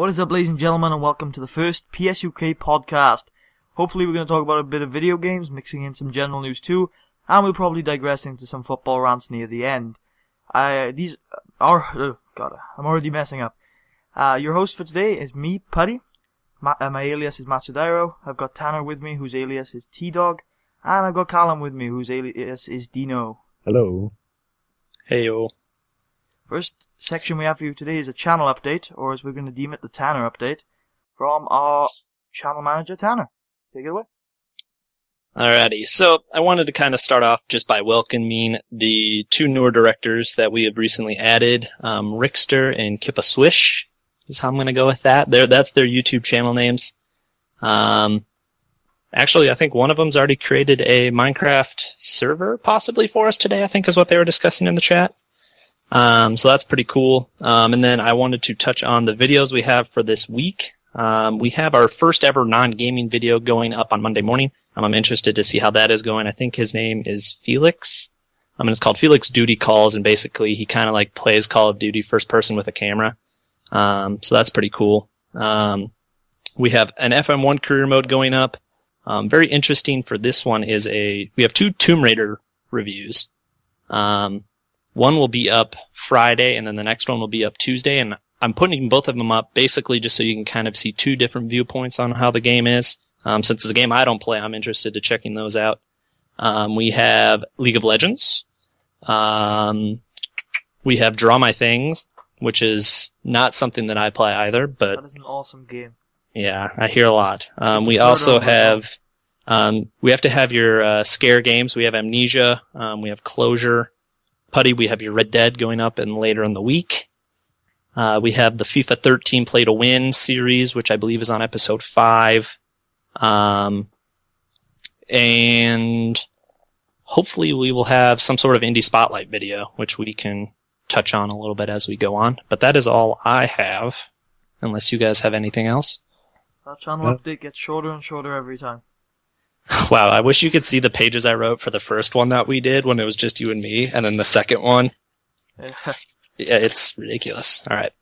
What is up, ladies and gentlemen, and welcome to the first PSUK podcast. Hopefully we're going to talk about a bit of video games, mixing in some general news too, and we'll probably digress into some football rants near the end. I'm already messing up. Your host for today is me, Putty. My alias is Deano. I've got Tanner with me, whose alias is T-Dog, and I've got Callum with me, whose alias is Deano. Hello. Heyo. First section we have for you today is a channel update, or as we're going to deem it, the Tanner update, from our channel manager, Tanner. Take it away. Alrighty, so I wanted to kind of start off just by welcoming the two newer directors that we have recently added, Rickster and Kippa Swish, is how I'm going to go with that. That's their YouTube channel names. Actually, I think one of them's already created a Minecraft server, possibly for us today, I think is what they were discussing in the chat. So that's pretty cool. And then I wanted to touch on the videos we have for this week. We have our first ever non-gaming video going up on Monday morning. I'm interested to see how that is going. I think his name is Felix. And it's called Felix Duty Calls, and basically he kind of like plays Call of Duty first person with a camera. So that's pretty cool. We have an FM1 career mode going up. Very interesting for this one is we have two Tomb Raider reviews. One will be up Friday, and then the next one will be up Tuesday, and I'm putting both of them up basically just so you can kind of see two different viewpoints on how the game is. Since it's a game I don't play, I'm interested in checking those out. We have League of Legends. We have Draw My Things, which is not something that I play either, but... That is an awesome game. Yeah, I hear a lot. We also have... we have to have your scare games. We have Amnesia. We have Closure. Putty, we have your Red Dead going up and later in the week. We have the FIFA 13 Play to Win series, which I believe is on episode 5. And hopefully we will have some sort of indie spotlight video, which we can touch on a little bit as we go on. But that is all I have, unless you guys have anything else. That channel update gets shorter and shorter every time. Wow, I wish you could see the pages I wrote for the first one that we did when it was just you and me, and then the second one. Yeah, it's ridiculous. Alright,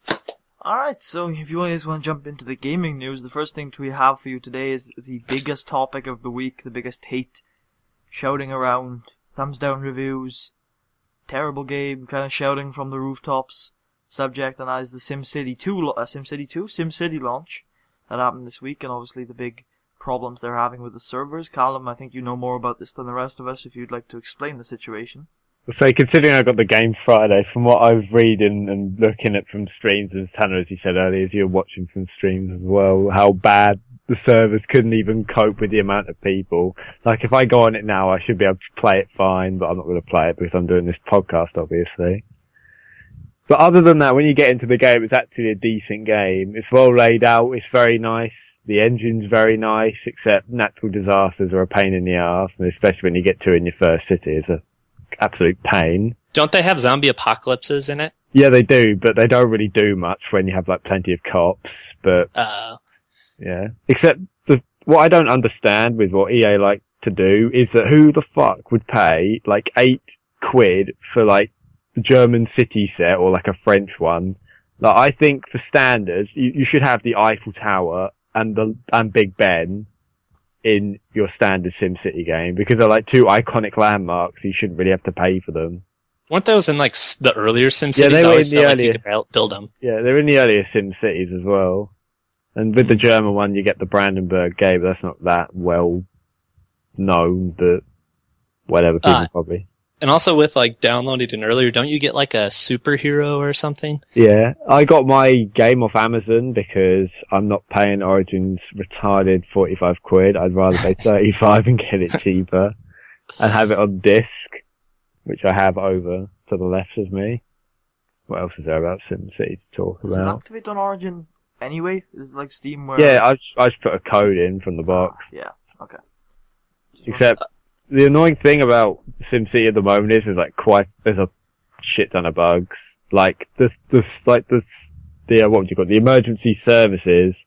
so if you guys want to jump into the gaming news, the first thing we have for you today is the biggest topic of the week, the biggest hate shouting around, thumbs down reviews, terrible game, kind of shouting from the rooftops subject, and that is the SimCity launch that happened this week, and obviously the big problems they're having with the servers. Callum, I think you know more about this than the rest of us, if you'd like to explain the situation. So considering I got the game Friday, from what I was reading and looking at from streams, and Tanner, as you said earlier, as you're watching from streams as well, how bad the servers couldn't even cope with the amount of people. Like, if I go on it now, I should be able to play it fine, but I'm not going to play it because I'm doing this podcast, obviously. But other than that, when you get into the game, it's actually a decent game. It's well laid out. It's very nice. The engine's very nice, except natural disasters are a pain in the arse, and especially when you get to in your first city, it's an absolute pain. Don't they have zombie apocalypses in it? Yeah, they do, but they don't really do much when you have like plenty of cops. But yeah, except what I don't understand with what EA like to do is that who the fuck would pay like £8 for like German city set or like a French one? Like, I think for standards, you should have the Eiffel Tower and Big Ben in your standard SimCity game because they're like two iconic landmarks. You shouldn't really have to pay for them. Weren't those in like the earlier SimCities? Yeah, they were in the earlier. Like you could build them. Yeah, they're in the earlier SimCities as well. And with the German one, you get the Brandenburg Gate, but that's not that well known. But whatever, people probably. And also with like downloading it earlier, don't you get like a superhero or something? Yeah, I got my game off Amazon because I'm not paying Origin's retarded £45. I'd rather pay 35 and get it cheaper and have it on disc, which I have over to the left of me. What else is there about SimCity to talk about? Does it activate on Origin anyway? Is it like Steam where... Yeah, I just put a code in from the box. Yeah, okay. Except... the annoying thing about SimCity at the moment is like there's a shit ton of bugs. Like what would you call it? The emergency services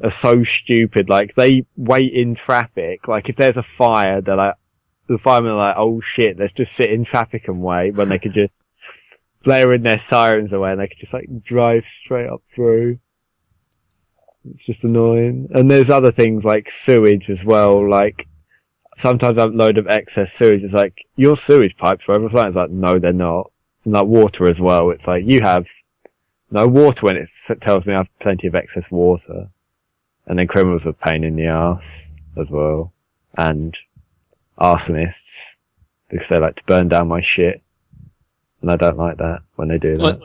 are so stupid. Like they wait in traffic. Like if there's a fire, the firemen are like, oh shit, let's just sit in traffic and wait, when they could just blaring their sirens away and they could just like drive straight up through. It's just annoying. And there's other things like sewage as well. Like, sometimes I have a load of excess sewage. It's like, your sewage pipes are overflowing. It's like, no, they're not. And like water as well. It's like, you have no water when it tells me I have plenty of excess water. And then criminals are a pain in the arse as well. And arsonists, because they like to burn down my shit. And I don't like that when they do that.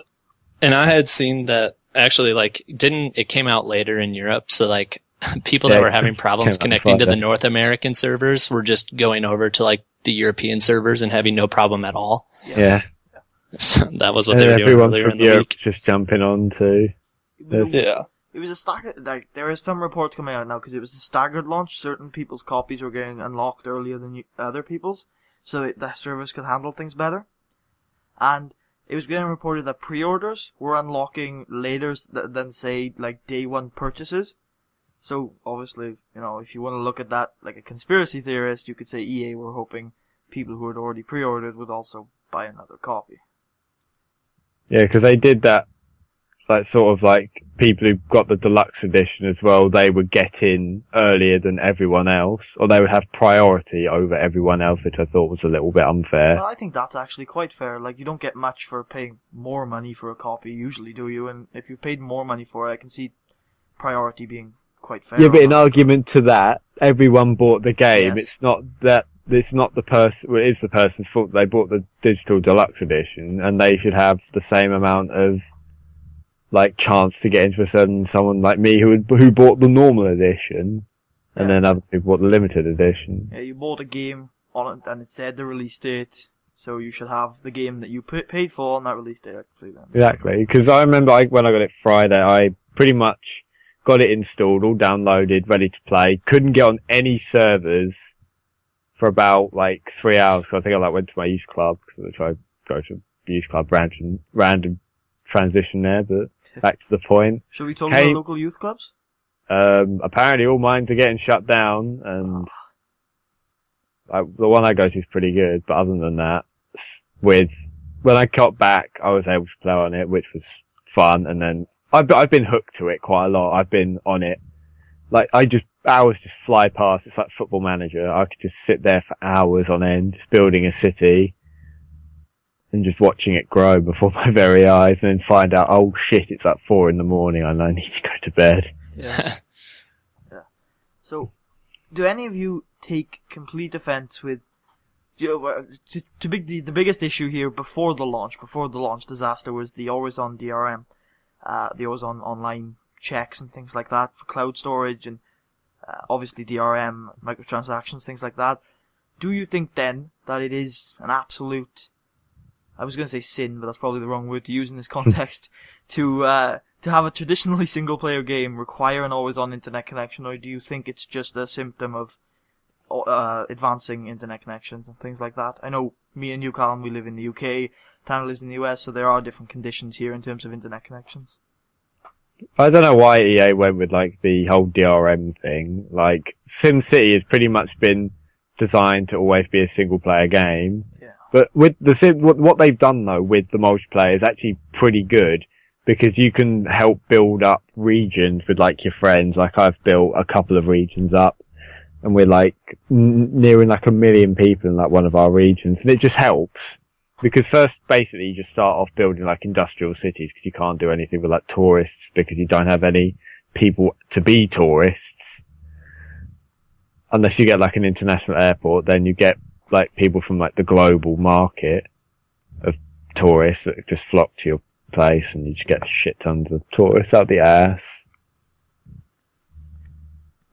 And I had seen that actually, like, it came out later in Europe, so like, people that were having problems connecting to the North American servers were just going over to like the European servers and having no problem at all. Yeah. So that was what they were doing earlier in the Europe week. Just jumping on to. Yeah. It was a staggered, like, there is some reports coming out now because it was a staggered launch. Certain people's copies were getting unlocked earlier than other people's, so the service could handle things better. And it was getting reported that pre-orders were unlocking later than, say, like, day one purchases. So, obviously, you know, if you want to look at that like a conspiracy theorist, you could say EA were hoping people who had already pre-ordered would also buy another copy. Yeah, because they did that, like, sort of like, people who got the deluxe edition as well, they would get in earlier than everyone else, or they would have priority over everyone else, which I thought was a little bit unfair. Well, I think that's actually quite fair. Like, you don't get much for paying more money for a copy, usually, do you? And if you paid more money for it, I can see priority being quite fair. Yeah, but in argument to that, everyone bought the game. Yes. It's not the person, well, it is the person's fault they bought the digital deluxe edition, and they should have the same amount of, like, chance to get into a certain someone like me who bought the normal edition, and then other people bought the limited edition. Yeah, you bought a game on it, and it said the release date, so you should have the game that you paid for on that release date. Exactly, because I remember when I got it Friday, I pretty much got it installed, all downloaded, ready to play. Couldn't get on any servers for about like 3 hours. Cause I think I like went to my youth club because I tried to go to youth club random transition there, but back to the point. Should we talk about local youth clubs? Apparently all mines are getting shut down, and the one I go to is pretty good. But other than that, when I got back, I was able to play on it, which was fun. And then I've been hooked to it quite a lot. I've been on it. Like, hours just fly past. It's like Football Manager. I could just sit there for hours on end, just building a city and just watching it grow before my very eyes, and then find out, oh shit, it's like 4 a.m. and I need to go to bed. Yeah. Yeah. So, do any of you take complete offense with, the biggest issue here before the launch disaster was the always-on DRM. The always on online checks and things like that for cloud storage, and obviously DRM, microtransactions, things like that. Do you think then that it is an absolute, I was going to say sin, but that's probably the wrong word to use in this context, to have a traditionally single player game require an always on internet connection, or do you think it's just a symptom of advancing internet connections and things like that? I know me and you, Colin, we live in the UK. Tanner lives in the US, so there are different conditions here in terms of internet connections. I don't know why EA went with like the whole DRM thing. Like, SimCity has pretty much been designed to always be a single player game. Yeah. But with what they've done though with the multiplayer is actually pretty good, because you can help build up regions with like your friends. Like, I've built a couple of regions up, and we're like nearing like 1 million people in like one of our regions, and it just helps. Because first, basically, you just start off building like industrial cities, because you can't do anything with like tourists, because you don't have any people to be tourists. Unless you get like an international airport, then you get like people from like the global market of tourists that just flock to your place, and you just get shit tons of tourists out the ass.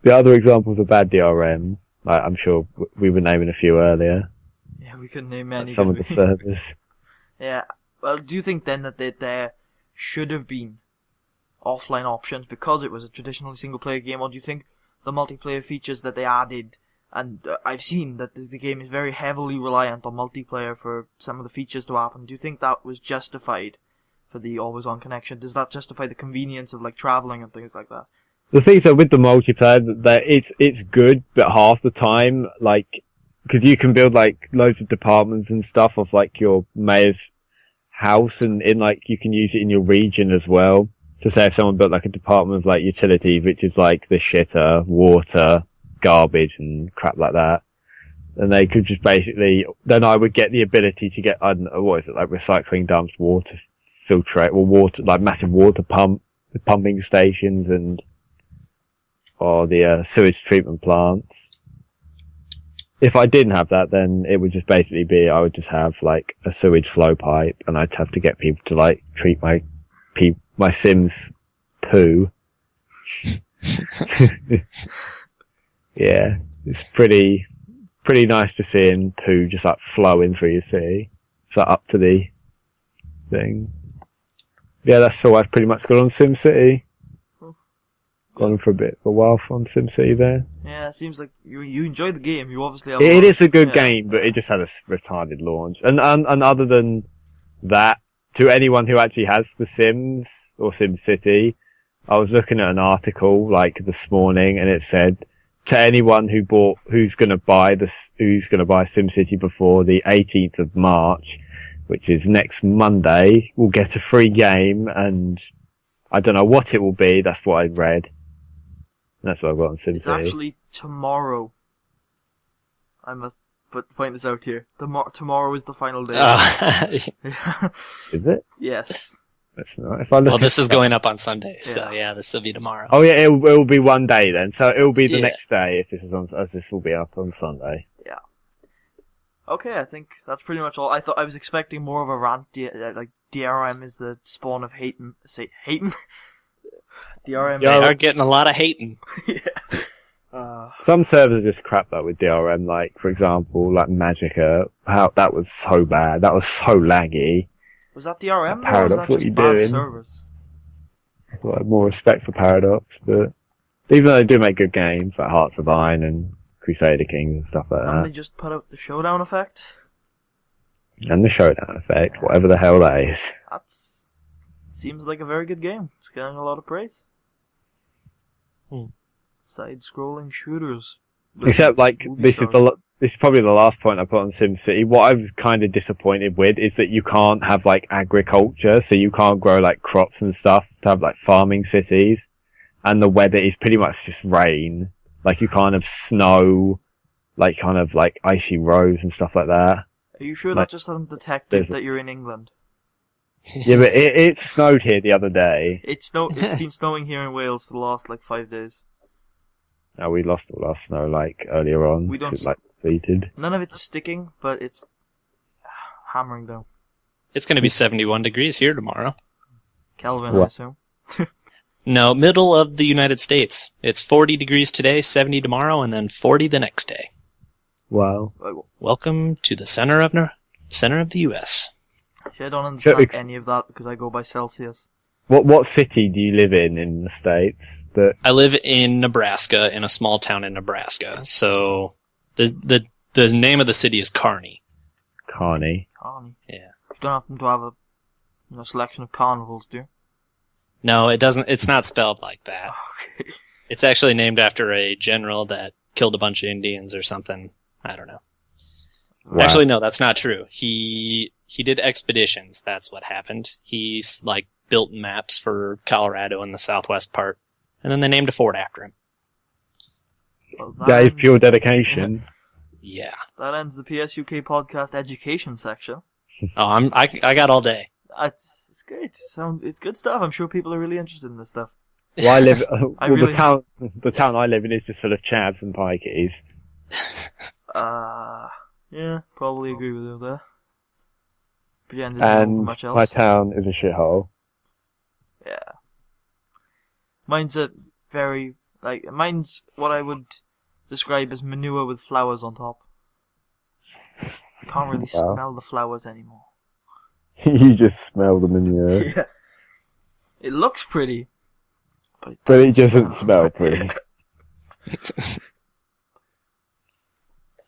The other examples of bad DRM, like I'm sure we were naming a few earlier. Yeah, we couldn't name many. Some of the servers. Yeah. Well, do you think then that there should have been offline options because it was a traditionally single-player game, or do you think the multiplayer features that they added, and I've seen that the game is very heavily reliant on multiplayer for some of the features to happen, do you think that was justified for the always-on connection? Does that justify the convenience of like traveling and things like that? The thing is that with the multiplayer, that it's good, but half the time, like, because you can build like loads of departments and stuff off like your mayor's house, and in like you can use it in your region as well. So say if someone built like a department of like utilities, which is like the shitter, water, garbage and crap like that, then they could just basically, then I would get the ability to get, I don't know, what is it, like recycling dumps, water filtrate, or water, like massive water pumping stations or the sewage treatment plants. If I didn't have that, then it would just basically be, I would just have like a sewage flow pipe and I'd have to get people to like treat my Sims poo. Yeah, it's pretty nice to see poo just like flowing through your city. It's like up to the thing. Yeah, that's all I've pretty much got on SimCity. Gone for a while on SimCity there. Yeah, it seems like you enjoyed the game. You obviously have it is a good game, but it just had a retarded launch. And other than that, to anyone who actually has The Sims or SimCity, I was looking at an article like this morning, and it said to anyone who's going to buy SimCity before the 18th of March, which is next Monday, will get a free game, and I don't know what it will be. That's what I read. That's what I've got on SimCity. It's actually tomorrow. I must point this out here. Tomorrow is the final day. Is it? Yes. That's not. If I look this is going up on Sunday, so yeah, this will be tomorrow. Oh yeah, it will be one day then. So it will be the next day if this is as this will be up on Sunday. Yeah. Okay, I think that's pretty much all. I was expecting more of a rant. Like DRM is the spawn of Hayton. Hayton. DRM. They are getting a lot of hating. Yeah. Some servers are just crap though with DRM. Like for example, like Magica. How that was so bad. That was so laggy. Was that DRM? Paradox, or was that what just you bad doing? Service? I have more respect for Paradox, but even though they do make good games like Hearts of Iron and Crusader Kings and stuff like And that. they just put out the showdown effect. And the showdown effect, whatever the hell that is. Seems like a very good game. It's getting a lot of praise. Side-scrolling shooters. Except, like, this is probably the last point I put on SimCity. What I was kind of disappointed with is that you can't have, like, agriculture, so you can't grow, like, crops and stuff to have, like, farming cities. And the weather is pretty much just rain. Like, you can't have snow, like, kind of, like, icy roads and stuff like that. Are you sure Like, that just hasn't detected that you're in England? Yeah, but it snowed here the other day. It's been snowing here in Wales for the last, 5 days. No, we lost all our snow, like, earlier on. We don't... It's, like, seated. None of it's sticking, but it's hammering down. It's going to be 71 degrees here tomorrow. Kelvin, What? I assume. No, middle of the United States. It's 40 degrees today, 70 tomorrow, and then 40 the next day. Wow. Welcome to the center of the U.S. See, I don't understand any of that because I go by Celsius. What city do you live in the States? I live in Nebraska, in a small town in Nebraska. So the name of the city is Kearney. Kearney. Yeah. You don't happen to have a selection of carnivals, do you? No, it doesn't. It's not spelled like that. Okay. It's actually named after a general that killed a bunch of Indians or something. I don't know. Wow. Actually, no, that's not true. He did expeditions. That's what happened. He's built maps for Colorado in the southwest part, and then they named a fort after him. Well, That is pure dedication. Yeah. That ends the PSUK podcast education section. Oh, I got all day. It's great. It's good stuff. I'm sure people are really interested in this stuff. Well, I live. The town I live in is just full of chavs and pikeys. Yeah, probably agree with you there. Pretend there's not And much else. my town is a shithole. Yeah. Mine's mine's what I would describe as manure with flowers on top. You can't really Wow. smell the flowers anymore. You just smell the manure. Yeah. It looks pretty. But it doesn't smell pretty.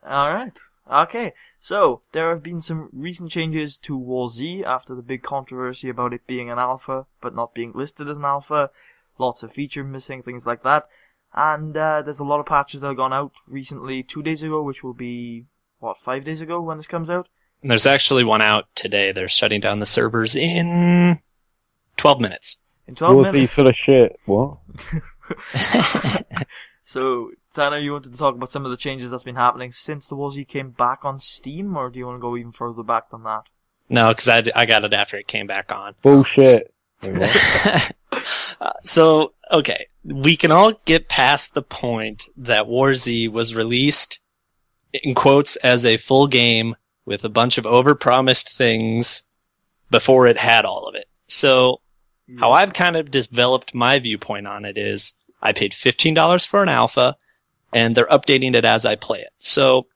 Alright. Okay. So, there have been some recent changes to War Z after the big controversy about it being an alpha, but not being listed as an alpha. Lots of features missing, things like that. And there's a lot of patches that have gone out recently, 2 days ago, which will be, 5 days ago when this comes out? And there's actually one out today. They're shutting down the servers in 12 minutes. In 12 War Z's minutes. full of shit. What? So, Tanner, you wanted to talk about some of the changes that's been happening since the War Z came back on Steam, or do you want to go even further back than that? No, because I got it after it came back on. Bullshit. So, okay, we can all get past the point that War Z was released, in quotes, as a full game with a bunch of overpromised things before it had all of it. So, how I've kind of developed my viewpoint on it is, I paid $15 for an alpha, and they're updating it as I play it. So,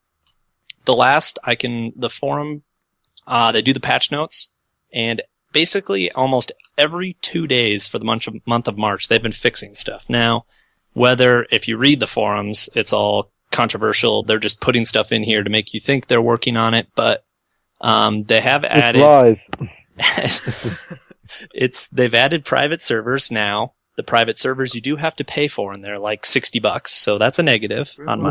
the forum, they do the patch notes, and basically almost every 2 days for the month of March, they've been fixing stuff. Now, if you read the forums, it's all controversial. They're just putting stuff in here to make you think they're working on it, but they have added... It's lies. They've added private servers now. The private servers you do have to pay for, and they're like $60, so that's a negative on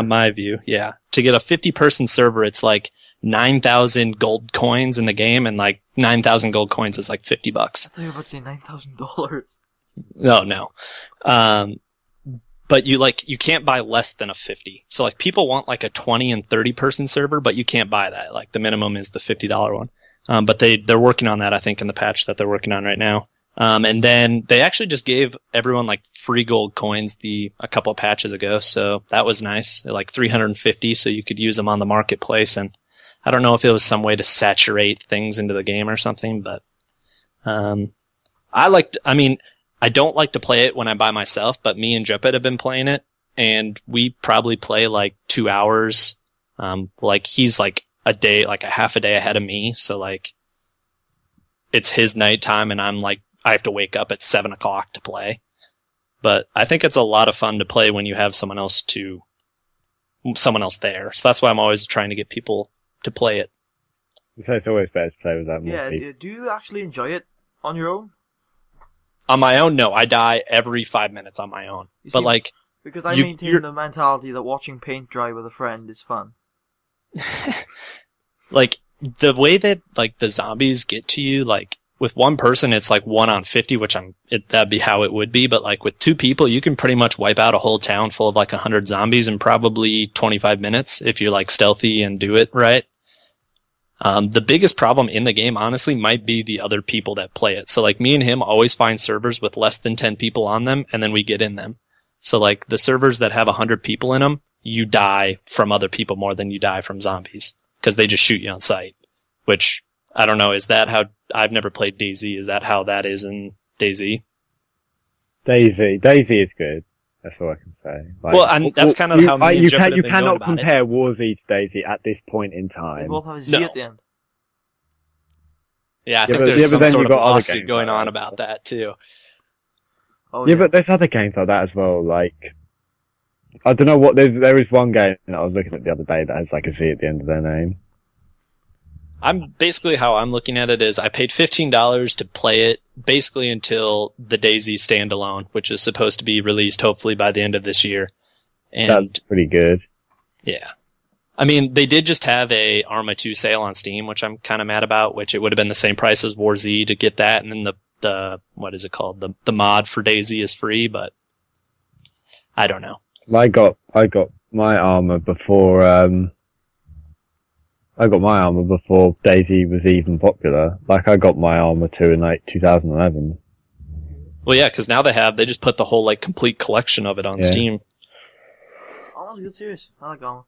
my view. Yeah. To get a 50-person server, it's like 9,000 gold coins in the game, and like 9,000 gold coins is like $50. I thought you were about to say $9,000. No. But you can't buy less than a 50. So like people want like a 20 and 30 person server, but you can't buy that. Like the minimum is the $50 one. But they're working on that, I think, in the patch that they're working on right now. And then they actually just gave everyone like free gold coins a couple of patches ago. So that was nice. Like 350. So you could use them on the marketplace. And I don't know if it was some way to saturate things into the game or something, but, I don't like to play it when I'm by myself, but me and Juppet have been playing it, and we probably play like 2 hours. Like he's like a half a day ahead of me, so like it's his nighttime, and I'm like I have to wake up at 7 o'clock to play. But I think it's a lot of fun to play when you have someone else there. So that's why I'm always trying to get people to play it. So it's always better to play with that more people. Yeah, do you actually enjoy it on your own? On my own, no. I die every 5 minutes on my own. But like... Because I maintain the mentality that watching paint dry with a friend is fun. Like, the way that, like, the zombies get to you, like, with one person, it's like 1 on 50, which that'd be how it would be. But like, with 2 people, you can pretty much wipe out a whole town full of like 100 zombies in probably 25 minutes if you're like stealthy and do it right. The biggest problem in the game, honestly, might be the other people that play it. So like me and him always find servers with less than 10 people on them, and then we get in them. So like the servers that have 100 people in them, you die from other people more than you die from zombies, because they just shoot you on sight. Which, I don't know, is that how... I've never played DayZ. Is that how that is in DayZ? DayZ is good. That's all I can say. Like, well, that's kind of how me and Jeff have you been cannot going about compare War Z to DayZ at this point in They time. both have a Z at the end. Yeah, I think there's some sort of lawsuit going on like about that too. Oh, yeah, but there's other games like that as well. Like, I don't know what there is one game that I was looking at the other day that has like a Z at the end of their name. How I'm looking at it is I paid $15 to play it basically until the DayZ standalone, which is supposed to be released hopefully by the end of this year. And that's pretty good. Yeah. I mean, they did just have a Arma 2 sale on Steam, which I'm kind of mad about, which it would have been the same price as War Z to get that, and then the what is it called? The mod for DayZ is free, but I don't know. I got my armor before DayZ was even popular. Like, I got my armor 2 in like 2011. Well, yeah, because now they just put the whole like complete collection of it on Steam. Arma's a good series. I like Arma.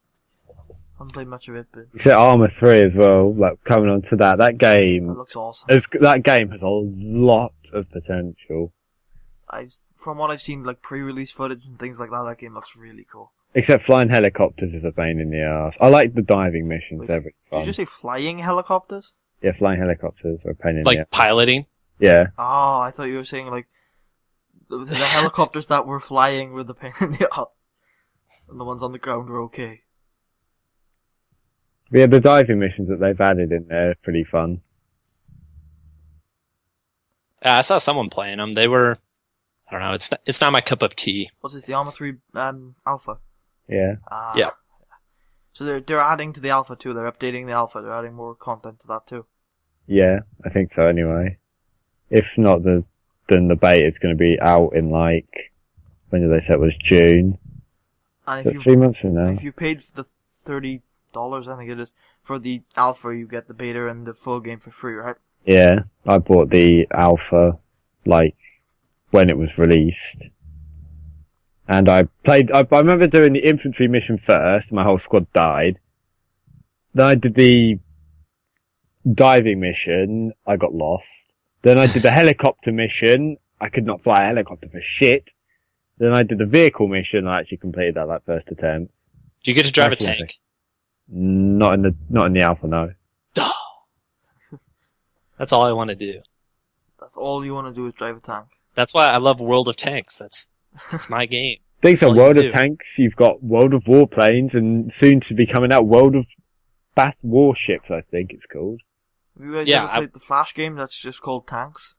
I haven't played much of it, but Except Arma 3 as well. Like, coming on to that game. That looks awesome. That game has a lot of potential. From what I've seen, like pre-release footage and things like that game looks really cool. Except flying helicopters is a pain in the ass. I like the diving missions. They're really fun. Did you say flying helicopters? Yeah, flying helicopters are a pain in the ass. Like piloting? Yeah. Oh, I thought you were saying like the helicopters that were flying were the pain in the ass, and the ones on the ground were okay. Yeah, the diving missions that they've added in there are pretty fun. I saw someone playing them. They were, I don't know, it's not my cup of tea. What's this, the Arma 3 alpha? Yeah. Yeah. So they're adding to the alpha too. They're updating the alpha. They're adding more content to that too. Yeah, I think so anyway. If not, then the beta's going to be out in like, when did they say it was? June. And So it's 3 months from now. if you paid the $30, I think it is, for the alpha, you get the beta and the full game for free, right? Yeah, I bought the alpha, like, when it was released. And I remember doing the infantry mission first, my whole squad died. Then I did the diving mission, I got lost. Then I did the helicopter mission, I could not fly a helicopter for shit. Then I did the vehicle mission, I actually completed that like first attempt. Do you get to drive a tank? Not in the alpha, no. That's all I want to do. That's all you want to do is drive a tank. That's why I love World of Tanks. That's my game. Things are all you World do. of Tanks, you've got World of Warplanes, and soon to be coming out World of Warships, I think it's called. Have you guys Yeah, ever played the Flash game that's just called Tanks?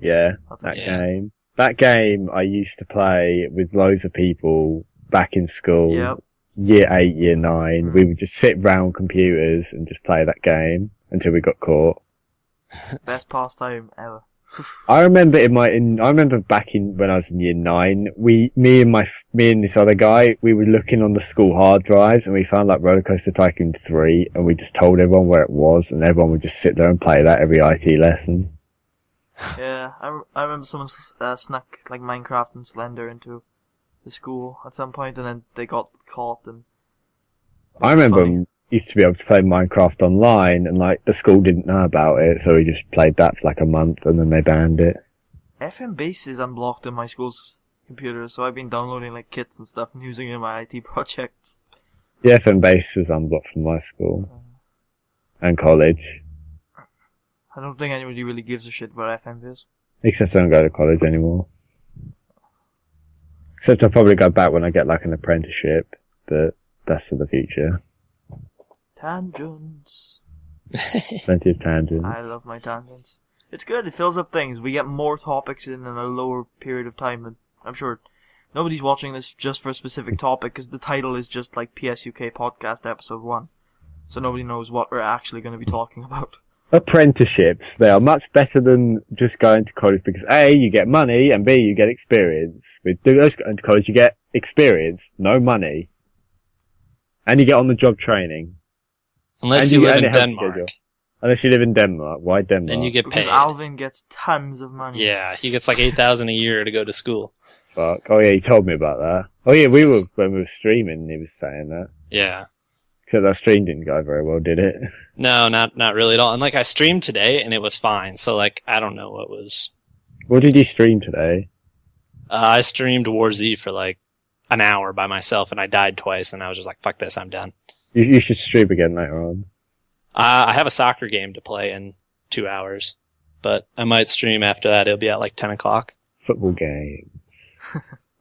Yeah, That's that it. game. That game I used to play with loads of people back in school. Yep. Year 8, year 9. We would just sit round computers and just play that game until we got caught. Best pastime ever. I remember back in when I was in year 9, me and this other guy, we were looking on the school hard drives and we found like Roller Coaster Tycoon 3 and we just told everyone where it was and everyone would just sit there and play that every IT lesson. Yeah, I remember someone snuck like Minecraft and Slender into the school at some point, and then they got caught. And I remember funny. used to be able to play Minecraft online and like the school didn't know about it, so we just played that for like a month and then they banned it. FM Base is unblocked on my school's computer, so I've been downloading like kits and stuff and using it in my IT projects. The FM base was unblocked from my school and college. I don't think anybody really gives a shit about FM Base. Except I don't go to college anymore. Except I'll probably go back when I get like an apprenticeship, but that's for the future. Tangents. Plenty of tangents. I love my tangents. It's good, it fills up things. We get more topics in a lower period of time, and I'm sure nobody's watching this just for a specific topic, because the title is just like PSUK Podcast Episode 1. So nobody knows what we're actually going to be talking about. Apprenticeships, they are much better than just going to college because A, you get money, and B, you get experience. With those going to college, you get experience, no money. And you get on-the-job training. Unless And you live and in it helps you get Denmark. your- Unless you live in Denmark. Why Denmark? Then you get Because paid. Alvin gets tons of money. Yeah, he gets like 8,000 a year to go to school. Fuck. Oh yeah, he told me about that. Oh yeah, when we were streaming, he was saying that. Yeah. Except that stream didn't go very well, did it? No, not really at all. And like I streamed today and it was fine. So like I don't know what was. What did you stream today? I streamed War Z for like an hour by myself and I died twice and I was just like, fuck this, I'm done. You should stream again later on. I have a soccer game to play in 2 hours, but I might stream after that. It'll be at like 10 o'clock. Football games.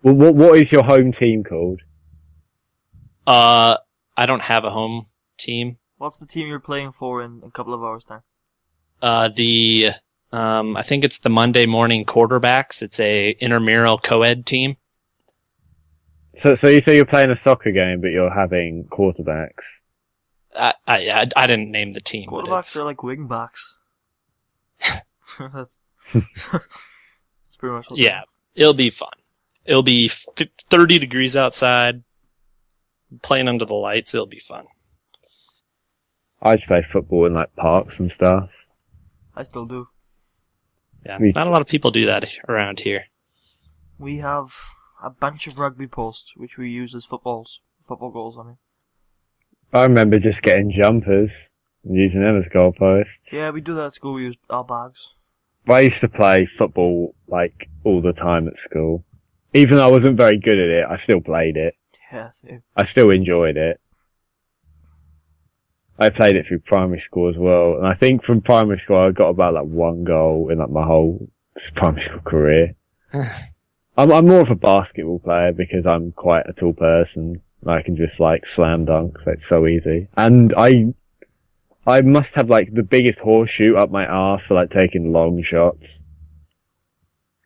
Well, what is your home team called? I don't have a home team. What's the team you're playing for in a couple of hours' time? I think it's the Monday morning quarterbacks. It's a intramural co-ed team. So you say you're playing a soccer game, but you're having quarterbacks. I didn't name the team. But Quarterbacks are like wingbacks. That's pretty much what yeah, it'll be fun. It'll be 30 degrees outside, playing under the lights. It'll be fun. I just play football in like parks and stuff. I still do. Yeah, Me not a lot of people do that around here. We have a bunch of rugby posts, which we use as football goals, I mean. I remember just getting jumpers and using them as goalposts. Yeah, we do that at school, we use our bags. I used to play football like all the time at school. Even though I wasn't very good at it, I still played it. Yeah, same. I still enjoyed it. I played it through primary school as well, and I think from primary school I got about like 1 goal in like my whole primary school career. I'm more of a basketball player because I'm quite a tall person. I can just like slam dunk, so it's so easy. And I must have like the biggest horseshoe up my arse for like taking long shots.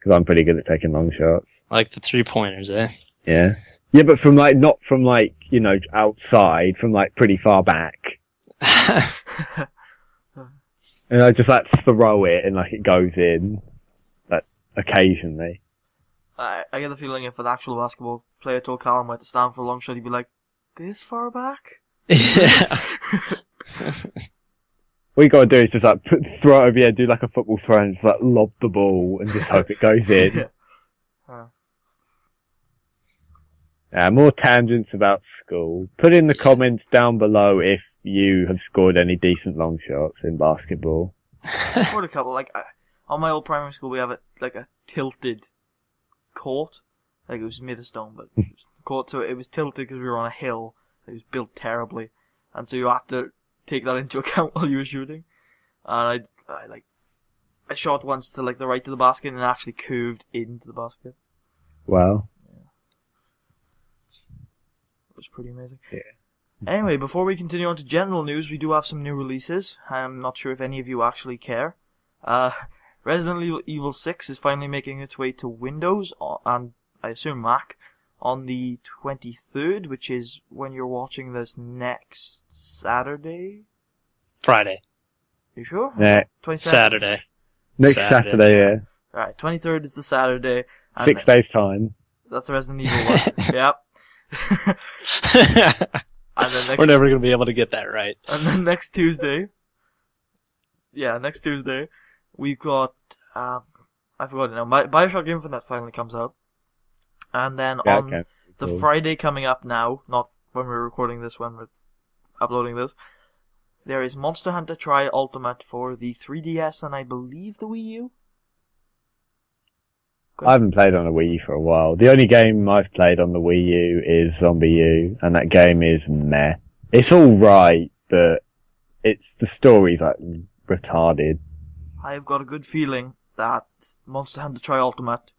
Cause I'm pretty good at taking long shots. Like the 3-pointers, eh? Yeah. Yeah, but from like, not from like, you know, outside, from like pretty far back. And I just like throw it and like it goes in. occasionally. I get the feeling if an actual basketball player told Callum where to stand for a long shot, he'd be like, this far back? Yeah. What you gotta do is just like throw it over your head, do like a football throw and just like lob the ball and just hope it goes in. More tangents about school. Put in the comments down below if you have scored any decent long shots in basketball. I scored a couple. Like, on my old primary school, we have a tilted court. Like, it was made of stone, but it was court, so it was tilted because we were on a hill. It was built terribly. And so you had to take that into account while you were shooting. And I shot once to like the right of the basket and it actually curved into the basket. Wow. It was pretty amazing. Yeah. Anyway, before we continue on to general news, we do have some new releases. I'm not sure if any of you actually care. Resident Evil 6 is finally making its way to Windows, and I assume Mac, on the 23rd, which is when you're watching this next Saturday? Friday. You sure? Yeah. 27th? Saturday. Next Saturday, yeah. Alright, 23rd is the Saturday. 6 days' time. That's Resident Evil 1. Yep. And then We're never going to be able to get that right. And then next Tuesday, we've got, I forgot it now, Bioshock Infinite finally comes out. And then on the Friday coming up now, not when we're recording this, when we're uploading this, there is Monster Hunter Tri Ultimate for the 3DS and I believe the Wii U. I haven't played on a Wii U for a while. The only game I've played on the Wii U is Zombie U, and that game is meh. It's alright, but the story's like retarded. I've got a good feeling that Monster Hunter Tri Ultimate,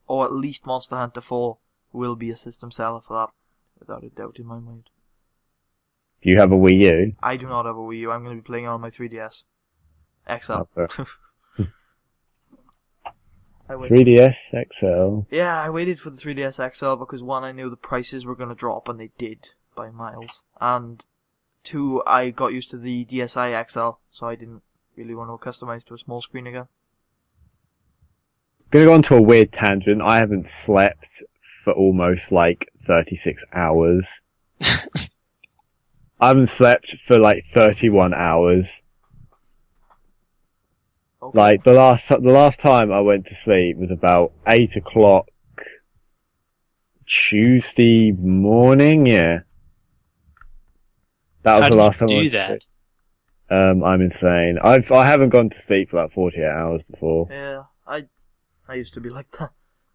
or at least Monster Hunter 4, will be a system seller for that, without a doubt in my mind. Do you have a Wii U? I do not have a Wii U. I'm going to be playing it on my 3DS XL. 3DS XL. Yeah, I waited for the 3DS XL because one, I knew the prices were going to drop, and they did by miles. And two, I got used to the DSi XL, so I didn't really want to customize to a small screen again. Gonna go on to a weird tangent. I haven't slept for almost like 36 hours. I haven't slept for like 31 hours. Okay. Like the last time I went to sleep was about 8 o'clock Tuesday morning. Yeah, that was the last time I went to sleep. I'm insane. I haven't gone to sleep for like 48 hours before. Yeah, I used to be like that.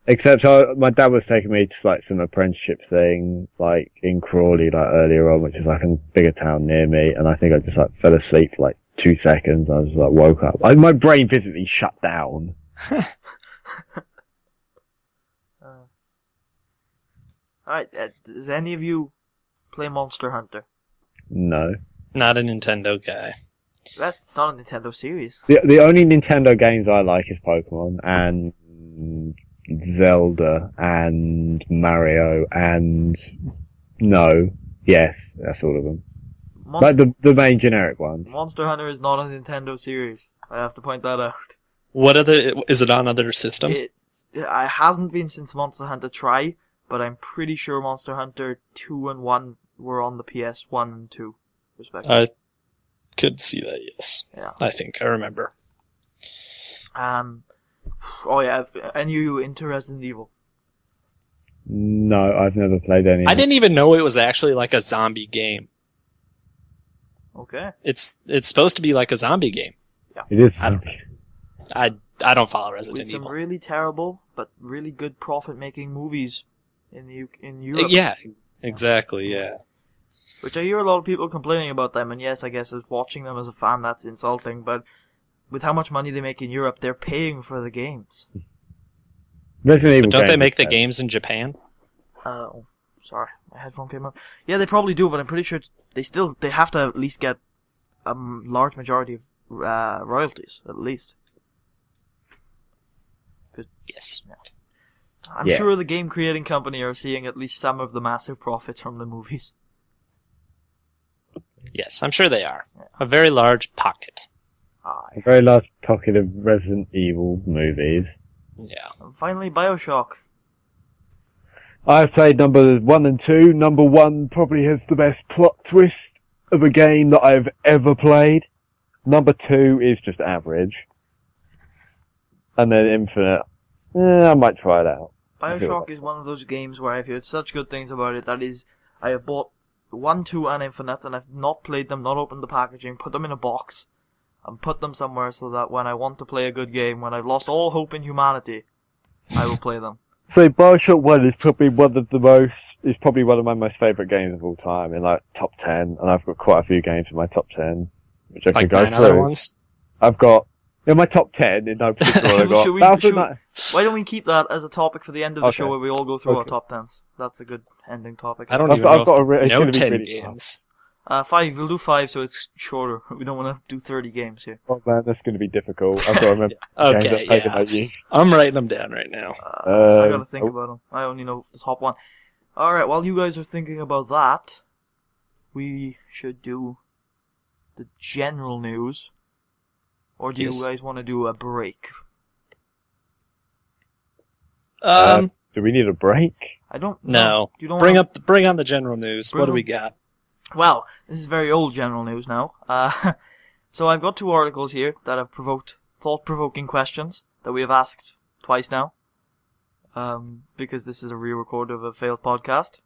Except my dad was taking me to like some apprenticeship thing, like in Crawley, like earlier on, which is like a bigger town near me, and I think I just like fell asleep for like 2 seconds. I was like woke up. My brain physically shut down. Alright, does any of you play Monster Hunter? No. Not a Nintendo guy. It's not a Nintendo series. The only Nintendo games I like is Pokemon and Zelda and Mario and yes, that's all of them. Like the main generic ones. Monster Hunter is not a Nintendo series. I have to point that out. Is it on other systems? It hasn't been since Monster Hunter Tri, but I'm pretty sure Monster Hunter 2 and 1 were on the PS1 and 2, respectively. I could see that, yes. Yeah. I think I remember. Oh yeah, and you into Resident Evil? No, I've never played any. I didn't even know it was actually like a zombie game. Okay. It's supposed to be like a zombie game. Yeah. It is. I don't follow Resident With Evil. some really terrible but really good profit-making movies in Europe. Yeah, exactly. Yeah. Which I hear a lot of people complaining about them, and yes, I guess as watching them as a fan, that's insulting. But with how much money they make in Europe, they're paying for the games. Resident Evil. But don't they make the games in Japan? Oh, sorry, my headphone came up. Yeah, they probably do, but I'm pretty sure they have to at least get a large majority of royalties, at least. Yes. Yeah. I'm sure the game creating company are seeing at least some of the massive profits from the movies. Yes, I'm sure they are. Yeah. A very large pocket. A very large pocket of Resident Evil movies. Yeah. And finally, Bioshock. I've played number 1 and 2. Number 1 probably has the best plot twist of a game that I've ever played. Number 2 is just average. And then Infinite, I might try it out. Bioshock is one of those games where I've heard such good things about it. That is, I have bought 1, 2, and Infinite, and I've not played them, not opened the packaging, put them in a box, and put them somewhere so that when I want to play a good game, when I've lost all hope in humanity, I will play them. So Bioshock 1 is probably one of my most favourite games of all time, in like top 10, and I've got quite a few games in my top 10, which I could go through. Other ones? I've got, in my top 10, in no particular order, why don't we keep that as a topic for the end of the show where we all go through our top 10s? That's a good ending topic. I don't even know 10 games. 5, we'll do 5 so it's shorter. We don't want to do 30 games here. Oh man, that's going to be difficult. I've got to remember Okay, yeah. I'm writing them down right now. I gotta think about them. I only know the top 1. Alright, while you guys are thinking about that, we should do the general news. Or do you guys want to do a break? Do we need a break? I don't know. No. Bring on the general news. What do we got? Well, this is very old general news now. So I've got 2 articles here that have provoked thought-provoking questions that we have asked twice now. Because this is a re-record of a failed podcast.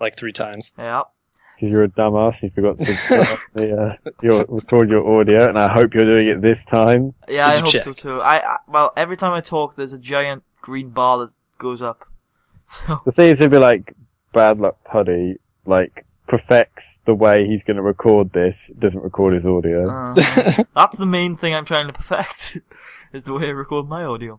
Like 3 times. Yeah. Because you're a dumbass, you forgot to record your audio, and I hope you're doing it this time. Yeah, I hope so too. Well, every time I talk, there's a giant green bar that goes up. So. The thing is, it'd be like Bad Luck Puddy, like, perfects the way he's going to record this, doesn't record his audio. That's the main thing I'm trying to perfect, is the way I record my audio.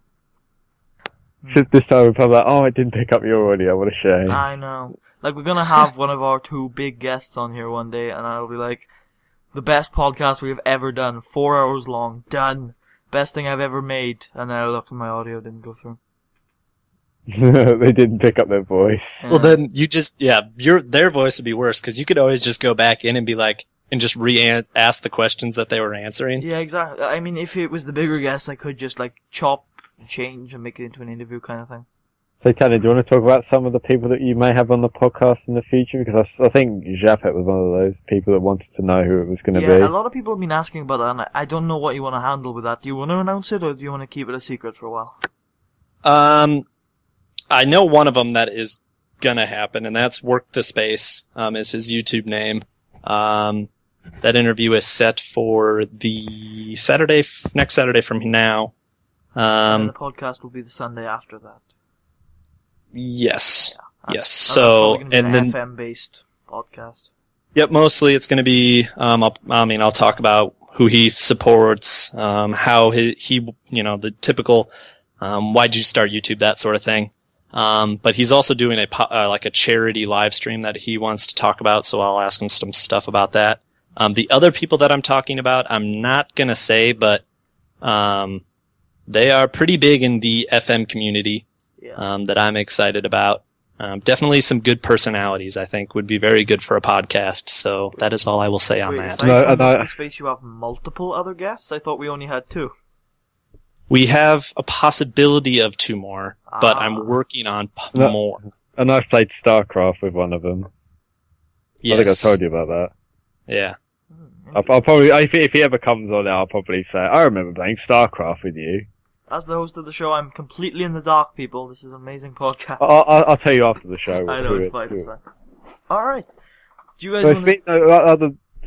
So this time we're probably like, oh, I didn't pick up your audio, what a shame. I know. Like, we're gonna have one of our 2 big guests on here one day, and I'll be like, the best podcast we've ever done, 4 hours long, done, best thing I've ever made, and then I look and my audio didn't go through. They didn't pick up their voice. Yeah. Well, then you just, their voice would be worse, because you could always just go back in and be like, and just ask the questions that they were answering. Yeah, exactly. I mean, if it was the bigger guests, I could just, like, chop and change and make it into an interview kind of thing. So, Tanner, do you want to talk about some of the people that you may have on the podcast in the future? Because I think Japet was one of those people that wanted to know who it was going to be. Yeah, a lot of people have been asking about that, and I don't know what you want to handle with that. Do you want to announce it, or do you want to keep it a secret for a while? I know one of them that is gonna happen, and that's Work the Space, is his YouTube name. That interview is set for the next Saturday from now. And the podcast will be the Sunday after that. Yes. Yeah. Yes. So, and then an FM-based podcast. Yep. Mostly, it's going to be. I'll talk about who he supports, how he, the typical, why'd you start YouTube, that sort of thing. But he's also doing a charity live stream that he wants to talk about. So I'll ask him some stuff about that. The other people that I'm talking about, I'm not going to say, but they are pretty big in the FM community. That I'm excited about. Definitely some good personalities, I think, would be very good for a podcast. So that is all I will say on that. In space, you have multiple other guests? I thought we only had 2. We have a possibility of 2 more, but I'm working on more. And I've played StarCraft with one of them. Yes. I think I told you about that. Yeah. I'll probably, if he ever comes on, I'll probably say, I remember playing StarCraft with you. As the host of the show, I'm completely in the dark, people. This is an amazing podcast. I'll tell you after the show. I know, it's fine. Alright. Do you guys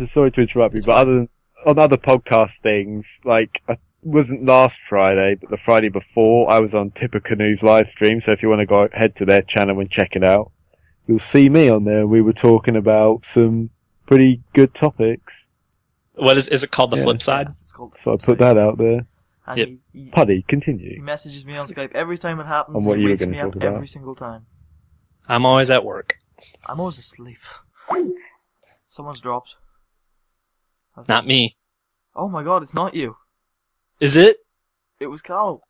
sorry to interrupt you, but on other podcast things, like, I wasn't last Friday, but the Friday before, I was on Tipper Canoe's live stream, so if you want to head to their channel and check it out, you'll see me on there. We were talking about some pretty good topics. What is it called? The Flip Side? Yes, it's called the So I put that out there. And Puddy, continue. He messages me on Skype every time it happens. On what he you were wakes going me to up talk about. every single time. I'm always at work. I'm always asleep. Someone's dropped. Not me. Oh my god, it's not you. Is it? It was Carl.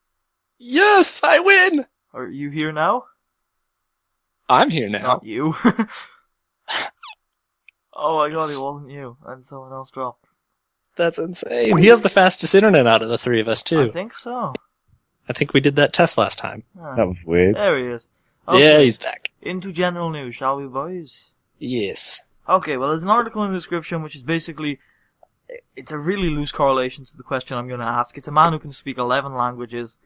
Yes, I win! Are you here now? I'm here now. Not you. Oh my god, it wasn't you. And someone else dropped. That's insane. He has the fastest internet out of the 3 of us, too. I think so. I think we did that test last time. Ah, That was weird. there he is. Yeah, Okay, he's back. into general news, shall we, boys? Yes. Okay, well, there's an article in the description which is basically, it's a really loose correlation to the question I'm going to ask. It's a man who can speak 11 languages,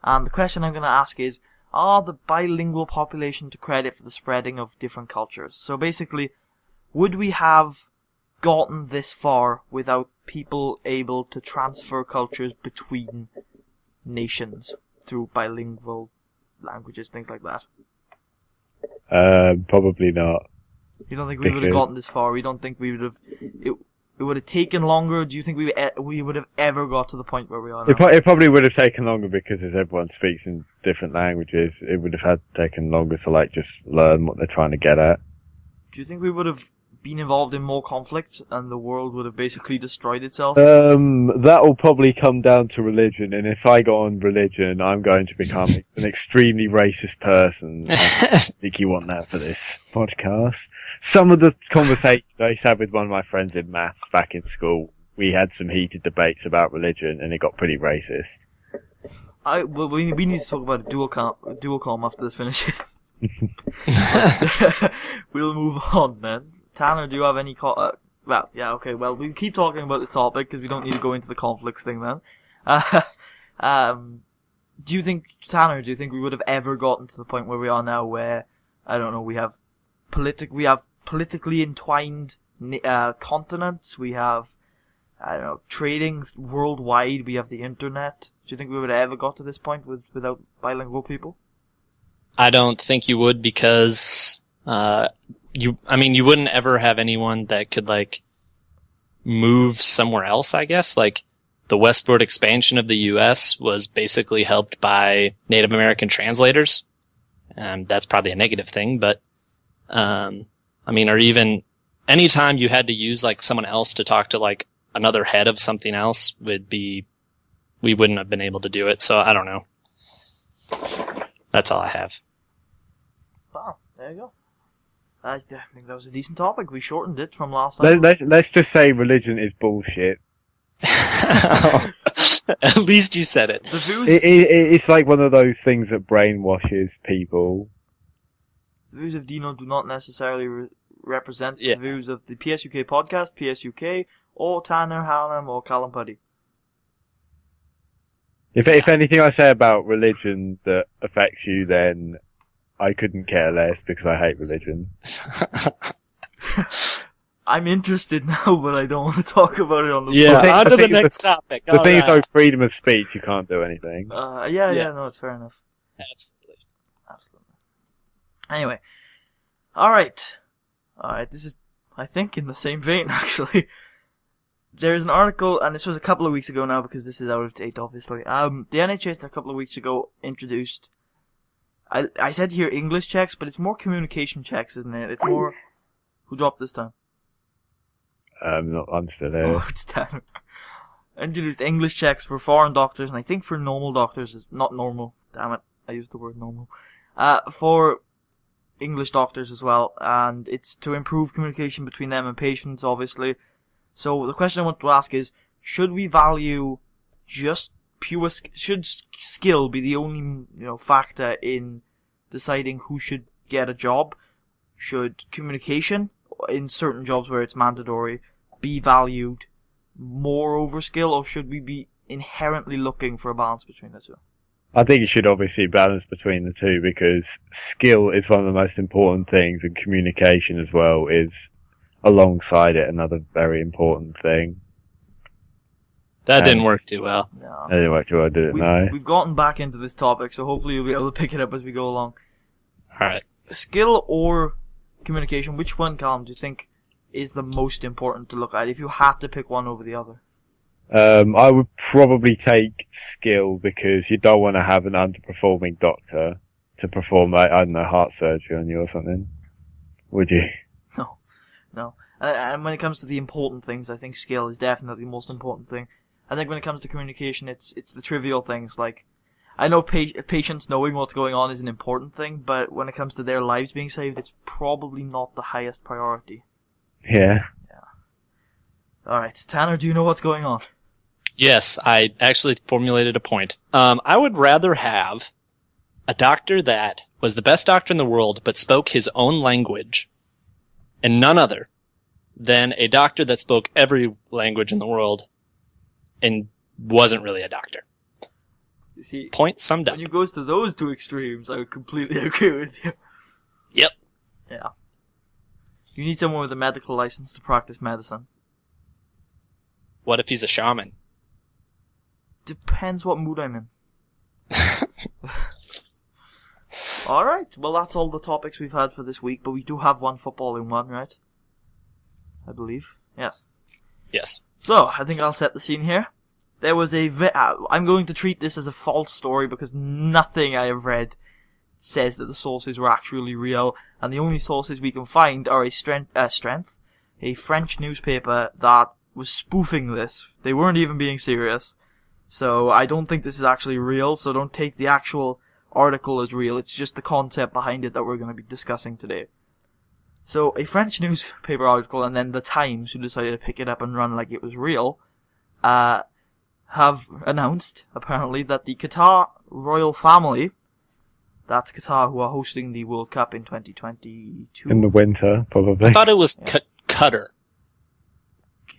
and the question I'm going to ask is, are the bilingual population to credit for the spreading of different cultures? So basically, would we have gotten this far without people able to transfer cultures between nations through bilingual languages, things like that? Probably not. You don't think we would have gotten this far? We don't think we would have... It would have taken longer? Do you think we would have ever got to the point where we are now? It probably would have taken longer because as everyone speaks in different languages, it would have had taken longer to just learn what they're trying to get at. Do you think we would have been involved in more conflict and the world would have basically destroyed itself? That will probably come down to religion, and if I go on religion, I'm going to become an extremely racist person. I think you want that for this podcast. Some of the conversations I had with one of my friends in maths back in school, we had some heated debates about religion, and it got pretty racist. Well, we need to talk about a dual com after this finishes. We'll move on then. Tanner, do you have any well, yeah, okay, well, we keep talking about this topic because we don't need to go into the conflicts thing then. Do you think, Tanner, we would have ever gotten to the point where we are now where, I don't know, we have politically entwined continents, we have, I don't know, trading worldwide, we have the internet. Do you think we would have ever got to this point without bilingual people? I don't think you would because, you wouldn't ever have anyone that could, move somewhere else, I guess. The westward expansion of the U.S. was basically helped by Native American translators. That's probably a negative thing, but, or even anytime you had to use, someone else to talk to, another head of something else we wouldn't have been able to do it, so I don't know. That's all I have. Wow, there you go. I think that was a decent topic. We shortened it from last time. Let's just say religion is bullshit. At least you said it. It's like one of those things that brainwashes people. The views of Deano do not necessarily represent the views of the PSUK podcast, PSUK, or Tanner, Hallam, or Callum Puddy. If anything I say about religion that affects you, then I couldn't care less because I hate religion. I'm interested now, but I don't want to talk about it on the on to the next topic. The thing is, though, freedom of speech, you can't do anything. No, it's fair enough. Absolutely. Anyway. Alright, this is, I think, in the same vein, actually. There's an article, and this was a couple of weeks ago now, because this is out of date, obviously. The NHS a couple of weeks ago introduced, I said here English checks, but it's more communication checks, isn't it? It's more, who dropped this time? I'm still there. Oh, it's Tanner. Introduced English checks for foreign doctors, and I think for normal doctors, not normal, damn it, I used the word normal, for English doctors as well, and it's to improve communication between them and patients, obviously. So the question I want to ask is, should we value just pure, should skill be the only, factor in deciding who should get a job? Should communication, in certain jobs where it's mandatory, be valued more over skill, or should we be inherently looking for a balance between the two? I think you should obviously balance between the two because skill is one of the most important things and communication as well is alongside it another very important thing. That didn't work too well. No. That didn't work too well, did it? No. We've gotten back into this topic, so hopefully you'll be able to pick it up as we go along. Alright. Skill or communication, which one, Callum, do you think is the most important to look at if you had to pick one over the other? I would probably take skill because you don't want to have an underperforming doctor to perform, heart surgery on you or something. Would you? No. And when it comes to the important things, I think skill is definitely the most important thing. I think when it comes to communication, it's the trivial things. I know patients knowing what's going on is an important thing, but when it comes to their lives being saved, it's probably not the highest priority. Yeah. Alright, Tanner, do you know what's going on? Yes, I actually formulated a point. I would rather have a doctor that was the best doctor in the world but spoke his own language and none other than a doctor that spoke every language in the world and wasn't really a doctor. You see, Point summed up. when you goes to those two extremes, I would completely agree with you. Yep. Yeah. You need someone with a medical license to practice medicine. What if he's a shaman? Depends what mood I'm in. Alright, well that's all the topics we've had for this week, but we do have one footballing one, right? I believe. Yes. Yes. So, I think I'll set the scene here. There was I'm going to treat this as a false story because nothing I have read says that the sources were actually real, and the only sources we can find are a French newspaper that was spoofing this. They weren't even being serious. So I don't think this is actually real, so don't take the actual article as real. It's just the concept behind it that we're going to be discussing today. So, a French newspaper article, and then the Times, who decided to pick it up and run like it was real, have announced, apparently, that the Qatar royal family, that's Qatar who are hosting the World Cup in 2022. In the winter, probably. I thought it was Qatar.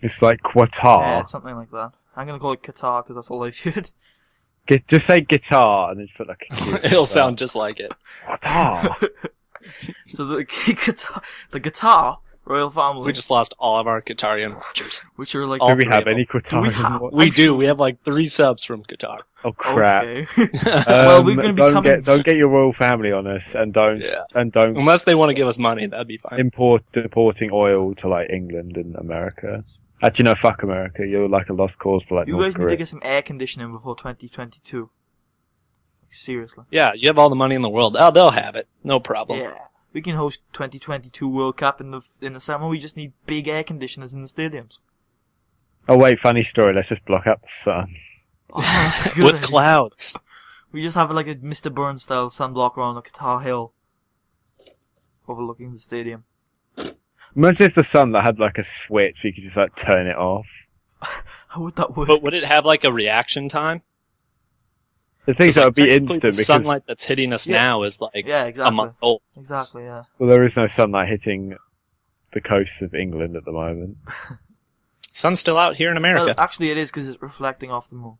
It's like Yeah, Qatar. something like that. I'm going to call it Qatar because that's all I've heard. Just say guitar and then just put like a cute It'll guitar. sound just like it. Qatar. So the Qatar royal family, We just lost all of our Qatarian watchers. which are like... all Do we have three of any Do we Qatarian? have- We do. We have like 3 subs from Qatar. Oh crap! Okay. Well, we're going to be don't coming... don't get your royal family on us, and don't Yeah. don't Unless they want to give us money, that'd be fine. importing oil to like England and America. Actually, no, fuck America. You're like a lost cause to like You North guys need to Korea. get some air conditioning before 2022. Seriously. Yeah, you have all the money in the world. Oh, they'll have it. No problem. Yeah. We can host 2022 World Cup in the summer. We just need big air conditioners in the stadiums. Oh wait, funny story. Let's just block out the sun. Oh, that's a good With idea. clouds. We just have like a Mr. Burns style sunblocker on a Qatar hill overlooking the stadium. Imagine if the sun that had like a switch, you could just like turn it off. How would that work? But would it have like a reaction time? The thing is, that would be Technically, instant the because sunlight that's hitting us Yeah. now is like Yeah, a exactly. month old. Exactly, yeah. well, there is no sunlight hitting the coasts of England at the moment. Sun's still out here in America. Well, actually it is because it's reflecting off the moon.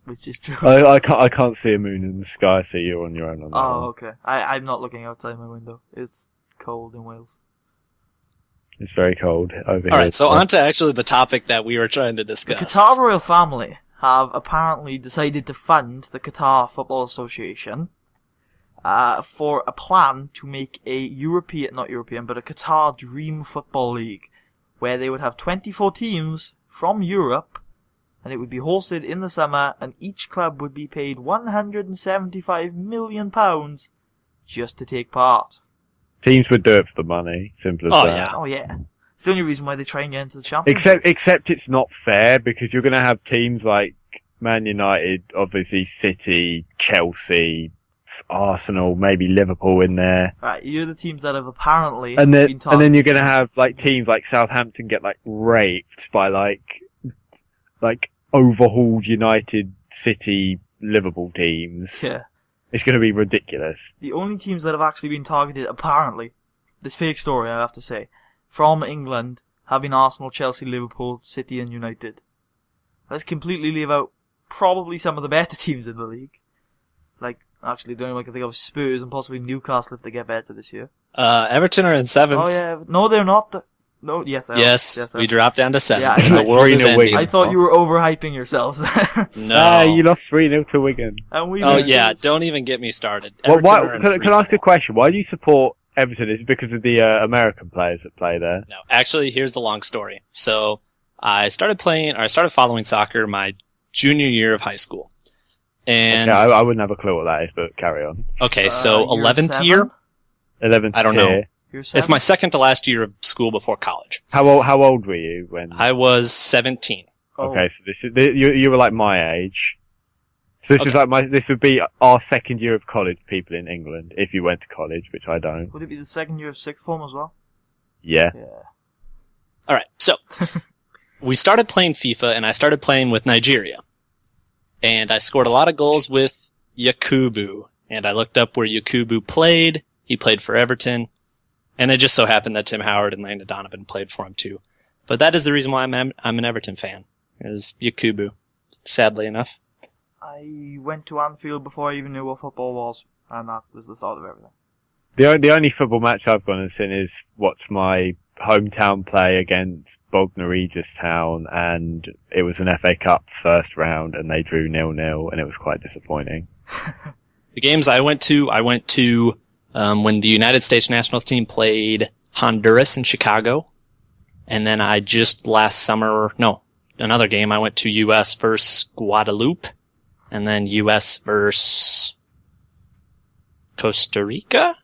Which is true. I can't see a moon in the sky, so you're on your own on that Oh, one. okay. I'm not looking outside my window. It's cold in Wales. It's very cold over here. Alright, so on to actually the topic that we were trying to The discuss. Qatar royal family have apparently decided to fund the Qatar Football Association for a plan to make a not European, but a Qatar Dream Football League, where they would have 24 teams from Europe, and it would be hosted in the summer, and each club would be paid £175 million just to take part. Teams would do it for the money. Simple as Oh, that. yeah. Oh yeah. It's the only reason why they try and get into the championship. Except it's not fair because you're going to have teams like Man United, obviously City, Chelsea, Arsenal, maybe Liverpool in there. Right, you're the teams that have apparently And been then you're going to have like teams like Southampton get like raped by like overhauled United, City, Liverpool teams. Yeah. It's going to be ridiculous. The only teams that have actually been targeted, apparently, this fake story, I have to say, from England have been Arsenal, Chelsea, Liverpool, City and United. Let's completely leave out probably some of the better teams in the league. Like, actually, the only one I can think of is Spurs and possibly Newcastle if they get better this year. Everton are in 7th. Oh yeah, no they're not. No, yes they are. Yes, they we are. dropped down to 7th. Yeah, the world is 3-0 ending. Wigan. I thought you were overhyping yourselves there. No. You lost 3-0 to Wigan. And we Oh lose yeah, to- don't even get me started. Well, Everton are why, in can I ask a 3-0. question? Why do you support Everton? Is it because of the American players that play there? No, actually, here's the long story. So, I started following soccer my junior year of high school. And, Okay, I wouldn't have a clue what that is, but carry on. okay, so year 11th seven? year, 11th I don't know. tier. You're it's seven? my second to last year of school before college. How old were you when? I was 17. Oh. Okay, so you were like my age. So this is like this would be our second year of college, people in England, if you went to college, which I don't. Would it be the second year of sixth form as well? Yeah. Yeah. Alright, so, we started playing FIFA, and I started playing with Nigeria. And I scored a lot of goals with Yakubu. And I looked up where Yakubu played. He played for Everton. And it just so happened that Tim Howard and Landon Donovan played for him too. But that is the reason why I'm an Everton fan, is Yakubu, sadly enough. I went to Anfield before I even knew what football was, and that was the start of everything. The only football match I've gone and seen is watch my hometown play against Bognor Regis Town, and it was an FA Cup first round, and they drew 0-0, and it was quite disappointing. The games I went to when the United States national team played Honduras in Chicago, and then I just another game I went to U.S. versus Guadeloupe, and then U.S. versus Costa Rica?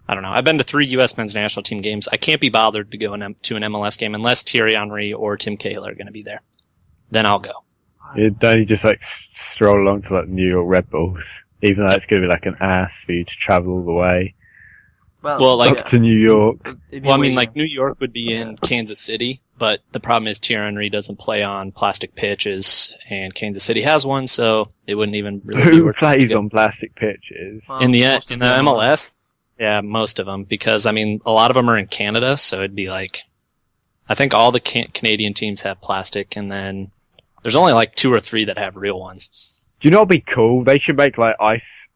I don't know. I've been to 3 U.S. men's national team games. I can't be bothered to go to an MLS game unless Thierry Henry or Tim Cahill are going to be there. Then I'll go. Don't you just stroll along to New York Red Bulls, even though it's going to be an ass for you to travel all the way up to New York. New York would be in Kansas City, but the problem is Thierry Henry doesn't play on plastic pitches, and Kansas City has one, so it wouldn't even really be Who plays on plastic pitches? In the MLS? Yeah, most of them, because, a lot of them are in Canada, so it'd be I think all the Canadian teams have plastic, and then there's only 2 or 3 that have real ones. Do you know what'd be cool? They should make ice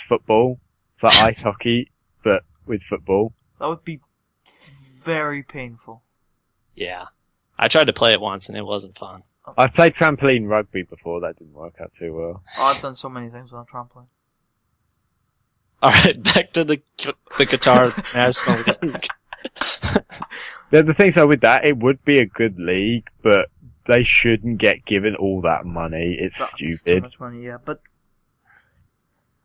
football. It's like ice hockey, but with football. That would be very painful. Yeah. I tried to play it once, and it wasn't fun. I've played trampoline rugby before, that didn't work out too well. I've done so many things on a trampoline. Alright, back to the Qatar National League. The things are with that, it would be a good league, but they shouldn't get given all that money. That's stupid. Too much money, yeah. But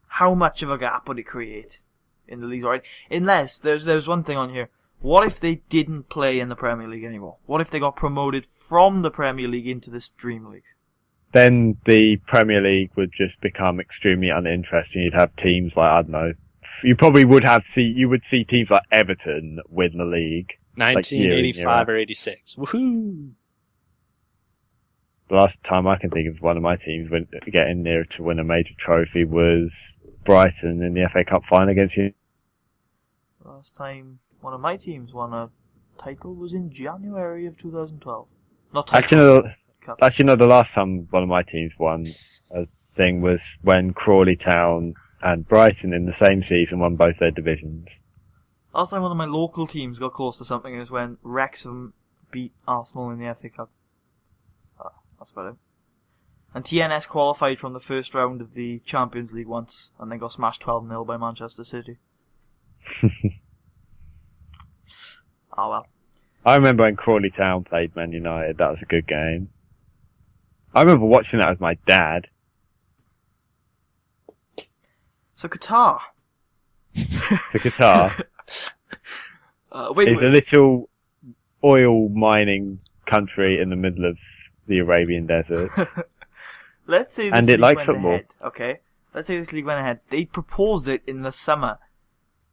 how much of a gap would it create in the leagues already? Unless there's one thing on here. What if they didn't play in the Premier League anymore? What if they got promoted from the Premier League into this Dream League? Then the Premier League would just become extremely uninteresting. You'd have teams I don't know. You probably would you would see teams like Everton win the league. 1985 or 86. Woohoo! The last time I can think of one of my teams getting near to win a major trophy was Brighton in the FA Cup final against you. Last time one of my teams won a title was in January of 2012. Not title. Actually, no, the last time one of my teams won a thing was when Crawley Town and Brighton in the same season won both their divisions. Last time one of my local teams got close to something is when Wrexham beat Arsenal in the FA Cup. That's about it. And TNS qualified from the first round of the Champions League once, and then got smashed 12-0 by Manchester City. Oh well. I remember when Crawley Town played Man United. That was a good game. I remember watching that with my dad. So Qatar. Qatar is a little oil mining country in the middle of the Arabian desert. Let's say this league went ahead. Okay. Let's say this league went ahead. They proposed it in the summer.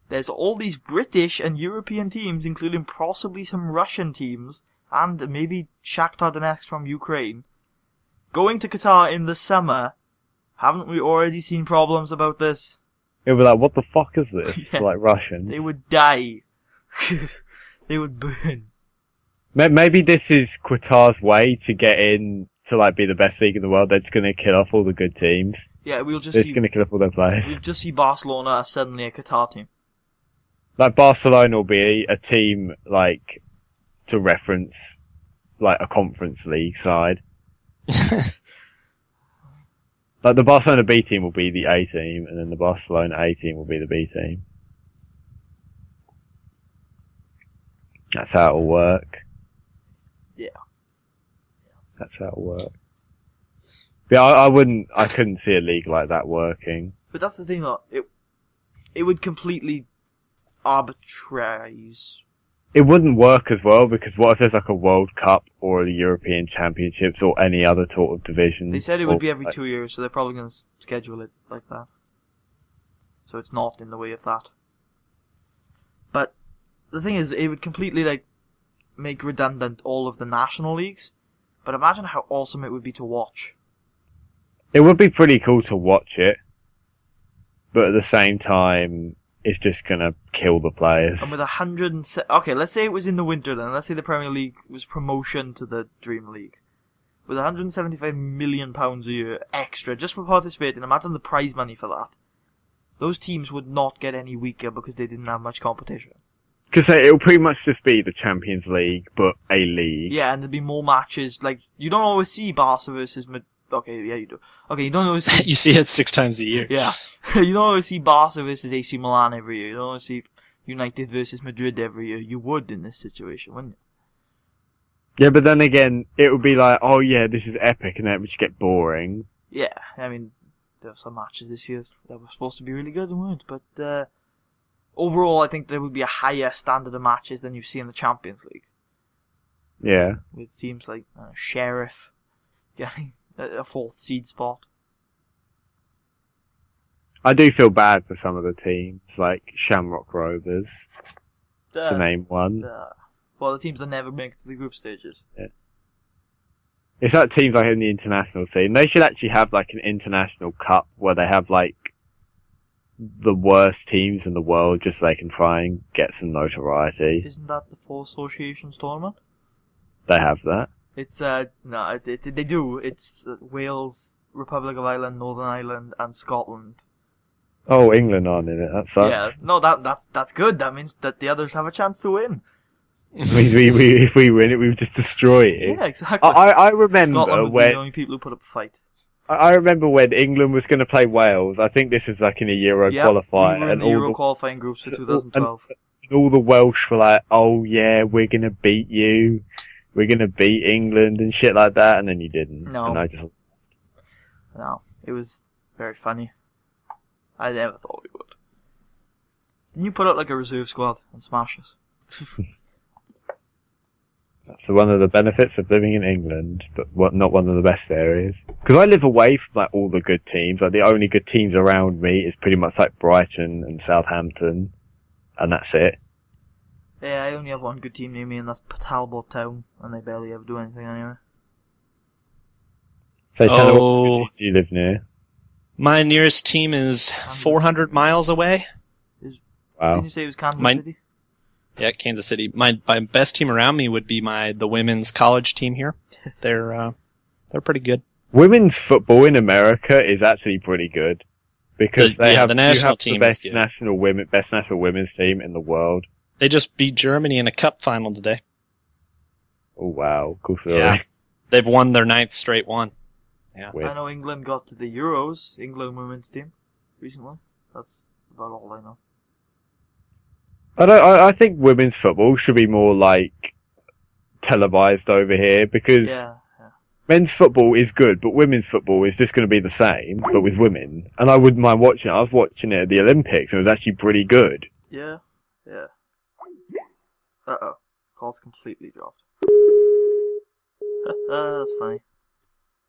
There's all these British and European teams, including possibly some Russian teams, and maybe Shakhtar Donetsk from Ukraine, going to Qatar in the summer. Haven't we already seen problems about this? It would be what the fuck is this? Yeah. Russians. They would die. They would burn. Maybe this is Qatar's way to get in to be the best league in the world. They're just going to kill off all the good teams. Yeah, we'll just. They're just going to kill off all their players. We'll just see Barcelona as suddenly a Qatar team. Barcelona will be a team to reference a conference league side. The Barcelona B team will be the A team, and then the Barcelona A team will be the B team. That's how it'll work. Yeah. That's how it'll work. But I couldn't see a league like that working. But that's the thing though, it would completely arbitrarize. It wouldn't work as well, because what if there's a World Cup or the European Championships or any other sort of division? They said it would be every 2 years, so they're probably going to schedule it like that. So it's not in the way of that. But the thing is, it would completely make redundant all of the national leagues, but imagine how awesome it would be to watch. It would be pretty cool to watch it, but at the same time, it's just gonna kill the players. And with 100 okay, let's say it was in the winter then. Let's say the Premier League was promotion to the Dream League. With £175 million a year extra just for participating, imagine the prize money for that. Those teams would not get any weaker because they didn't have much competition. Because it'll pretty much just be the Champions League, but a league. Yeah, and there'd be more matches. Like, you don't always see Barca versus okay, yeah, you do. Okay, you don't always see... You see it 6 times a year. Yeah. You don't always see Barca versus AC Milan every year. You don't always see United versus Madrid every year. You would in this situation, wouldn't you? Yeah, but then again, it would be like, oh yeah, this is epic, and then it would just get boring. Yeah, I mean, there were some matches this year that were supposed to be really good and weren't, but overall, I think there would be a higher standard of matches than you see in the Champions League. Yeah. With teams like Sheriff getting a 4th seed spot. I do feel bad for some of the teams, like Shamrock Rovers, to name one. Well, the teams that never make it to the group stages. Yeah. It's like teams like in the international scene. They should actually have like an international cup where they have like the worst teams in the world just so they can try and get some notoriety. Isn't that the 4 Associations tournament? They have that. It's, no, they do. It's Wales, Republic of Ireland, Northern Ireland, and Scotland. Oh, England aren't in it. That sucks. Yeah, no, that's good. That means that the others have a chance to win. It means if we win it, we would just destroy it. Yeah, exactly. I remember Scotland would when... be the only people who put up a fight. I remember when England was going to play Wales. I think this is like in a Euro qualifier. We were in the Euro qualifying groups for 2012. And all the Welsh were like, oh yeah, we're going to beat you. We're going to beat England and shit like that. And then you didn't. No. And I just... No, it was very funny. I never thought we would. Didn't you put out like a reserve squad and smash us? That's one of the benefits of living in England, but not one of the best areas. Because I live away from like all the good teams. Like the only good teams around me is pretty much like Brighton and Southampton, and that's it. Yeah, I only have one good team near me, and that's Talbot Town, and they barely ever do anything anyway. So tell me what good teams you live near. My nearest team is 400 miles away. Wow. Didn't you say it was Kansas City? Yeah, Kansas City. My best team around me would be the women's college team here. They're pretty good. Women's football in America is actually pretty good because the national team the is good. best national women's team in the world. They just beat Germany in a cup final today. Oh wow, of course they Yeah, they've won their 9th straight one. Yeah, Weird. I know England got to the Euros, England women's team, recently. That's about all I know. I think women's football should be more like televised over here because men's football is good, but women's football is just going to be the same, but with women. And I wouldn't mind watching it. I was watching it at the Olympics and it was actually pretty good. Yeah. Uh-oh. Call's completely dropped. That's funny.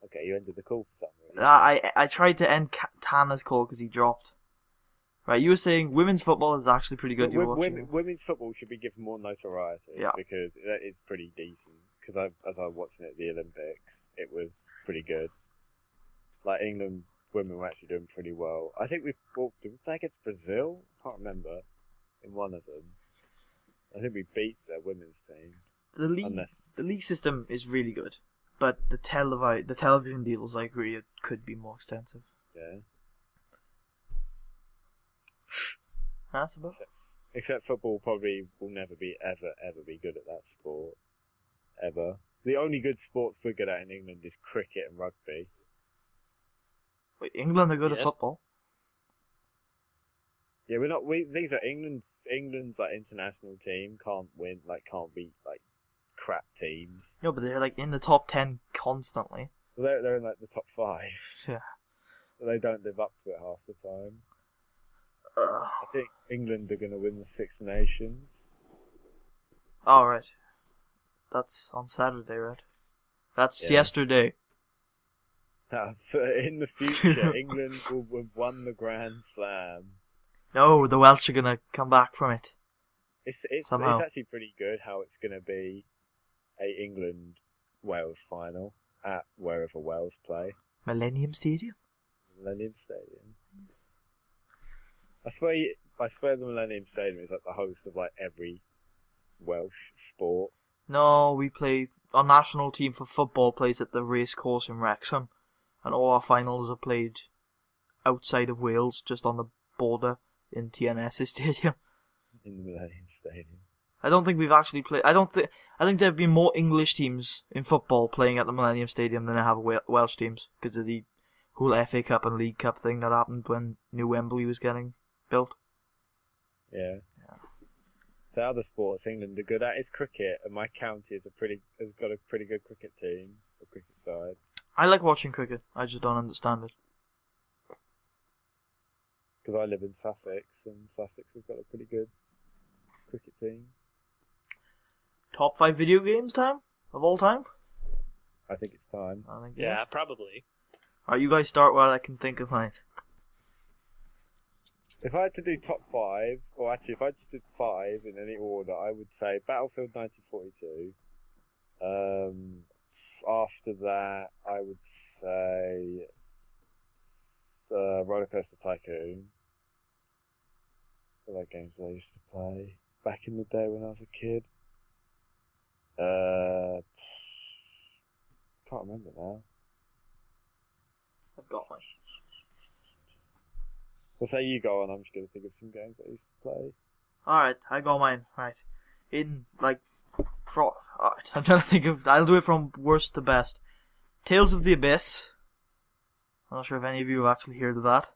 Okay, you ended the call for some reason. I tried to end Tanner's call because he dropped. Right, you were saying women's football is actually pretty good. Women's football should be given more notoriety because it's pretty decent. Because as I was watching it at the Olympics, it was pretty good. Like England women were actually doing pretty well. I think did we play against Brazil? I can't remember. In one of them, I think we beat their women's team. The league system is really good, but the television deals, I agree, it could be more extensive. Yeah. That's about. Except football probably will never be ever be good at that sport. Ever. The only good sports we're good at in England is cricket and rugby. Wait, England are good at football? Yeah, we're not. These are England's like international team can't beat like crap teams. No, but they're like in the top 10 constantly. They're in like the top 5. Yeah. But they don't live up to it half the time. I think England are going to win the Six Nations. Oh, right. That's on Saturday, right? That's yesterday. In the future, England will have won the Grand Slam. No, the Welsh are going to come back from it. It's somehow. It's actually pretty good how it's going to be. a England-Wales final at wherever Wales play. Millennium Stadium? Millennium Stadium. I swear the Millennium Stadium is like the host of like every Welsh sport. No, we play... Our national team for football plays at the racecourse in Wrexham. And all our finals are played outside of Wales, just on the border in TNS Stadium. In the Millennium Stadium. I don't think we've actually played... I think there have been more English teams in football playing at the Millennium Stadium than there have Welsh teams, because of the whole FA Cup and League Cup thing that happened when New Wembley was getting built. Yeah. So other sports England are good at is cricket, and my county has got a pretty good cricket team, a cricket side. I like watching cricket. I just don't understand it. Because I live in Sussex, and Sussex have got a pretty good cricket team. Top 5 video games time? Of all time? I think it's time. I think Yeah, yes. probably. Alright, you guys start while I can think of mine. If I had to do top 5, or actually if I just did 5 in any order, I would say Battlefield 1942. After that, I would say Roller Coaster Tycoon. All those games I used to play back in the day when I was a kid. Can't remember now. I've got mine. Well, say you go on, I'm just going to think of some games I used to play. Alright, I got mine. Right. In, like... Alright, I'm trying to think of... I'll do it from worst to best. Tales of the Abyss. I'm not sure if any of you have actually heard of that.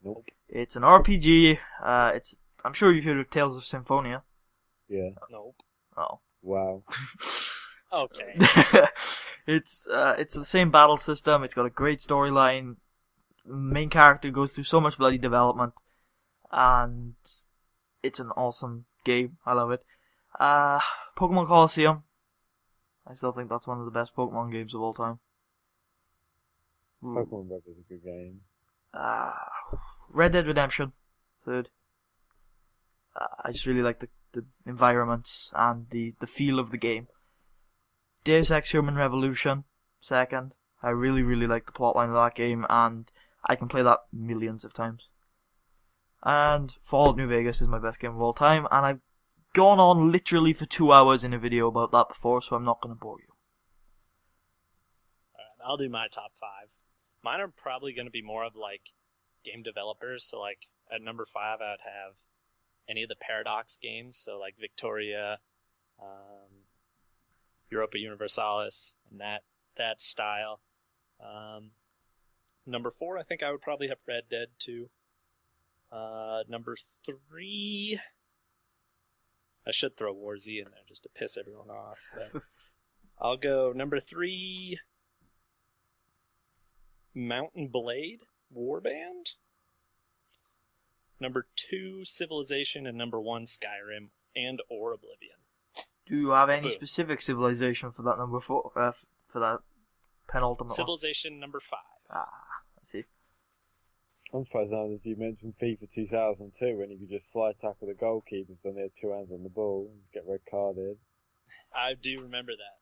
Nope. It's an RPG. I'm sure you've heard of Tales of Symphonia. Yeah. Nope. Oh. Wow. Okay. It's the same battle system. It's got a great storyline. Main character goes through so much bloody development, and it's an awesome game. I love it. Pokemon Colosseum. I still think that's one of the best Pokemon games of all time. Pokemon Red is a good game. Red Dead Redemption. Third. I just really like the environments and the feel of the game. Deus Ex Human Revolution. Second. I really, really like the plotline of that game, and I can play that millions of times. And Fallout New Vegas is my best game of all time, and I've gone on literally for 2 hours in a video about that before, so I'm not going to bore you. Alright, I'll do my top 5. Mine are probably going to be more of like game developers, so like at number 5 I would have any of the Paradox games, so like Victoria, Europa Universalis, and that style. Number 4, I think I would probably have Red Dead 2. Number 3, I should throw War Z in there just to piss everyone off. But I'll go number 3, Mountain Blade Warband. Number 2, Civilization, and number 1, Skyrim or Oblivion. Do you have any specific civilization for that number 4? For that penultimate Civilization number 5. I see. I'm surprised now that you mentioned FIFA 2002 when you could just slide tackle the goalkeepers when they had 2 hands on the ball and get red carded. I do remember that.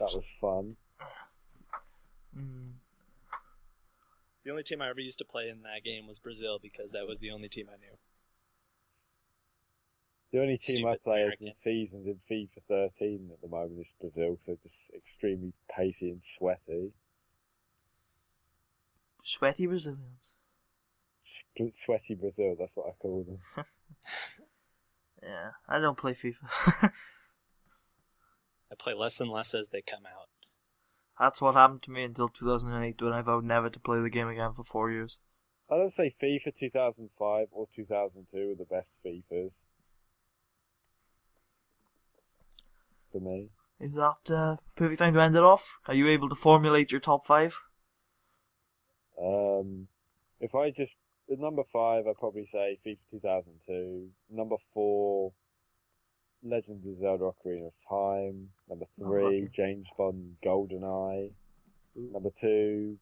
That was fun. The only team I ever used to play in that game was Brazil because that was the only team I knew. The only team I play as American. in seasons in FIFA 13 at the moment is Brazil, so just extremely pacey and sweaty. Sweaty Brazilians. Sweaty Brazil, that's what I call them. Yeah, I don't play FIFA. I play less and less as they come out. That's what happened to me until 2008 when I vowed never to play the game again for 4 years. I don't say FIFA 2005 or 2002 are the best FIFAs. For me. Is that perfect time to end it off? Are you able to formulate your top 5? If I just... At number 5, I'd probably say FIFA 2002. Number 4, Legend of Zelda Ocarina of Time. Number 3, James Bond GoldenEye. Number 2,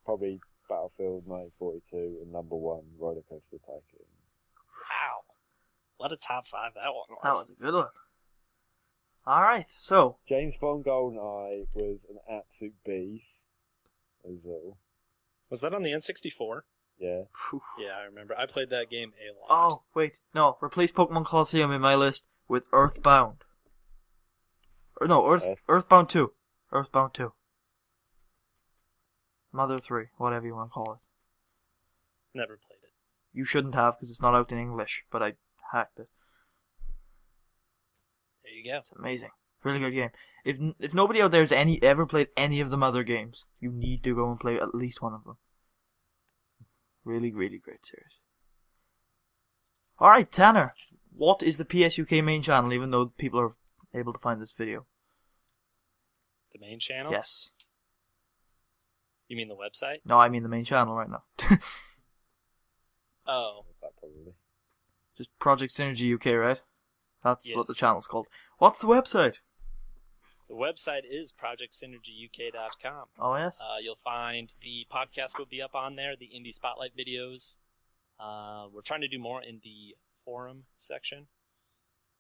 probably Battlefield 1942. And number 1, Roller Coaster Tycoon. Wow. What a top 5 that one was. That was a good one. Alright, so. James Bond GoldenEye was an absolute beast. As well. Was that on the N64? Yeah. Yeah, I remember. I played that game a lot. Oh, wait. No, replace Pokemon Colosseum in my list with Earthbound. Or no, Earthbound 2. Earthbound 2. Mother 3, whatever you want to call it. Never played it. You shouldn't have, because it's not out in English, but I hacked it. There you go. It's amazing. Really good game. If nobody out there has ever played any of the Mother games, you need to go and play at least one of them. Really, really great series. Alright, Tanner. What is the PSUK main channel, even though people are able to find this video? The main channel? Yes. You mean the website? No, I mean the main channel right now. Oh. Probably. Just Project Synergy UK, right? That's what the Yes. channel's called. What's the website? The website is projectsynergyuk.com. Oh, yes? You'll find the podcast will be up on there, the Indie Spotlight videos. We're trying to do more in the forum section.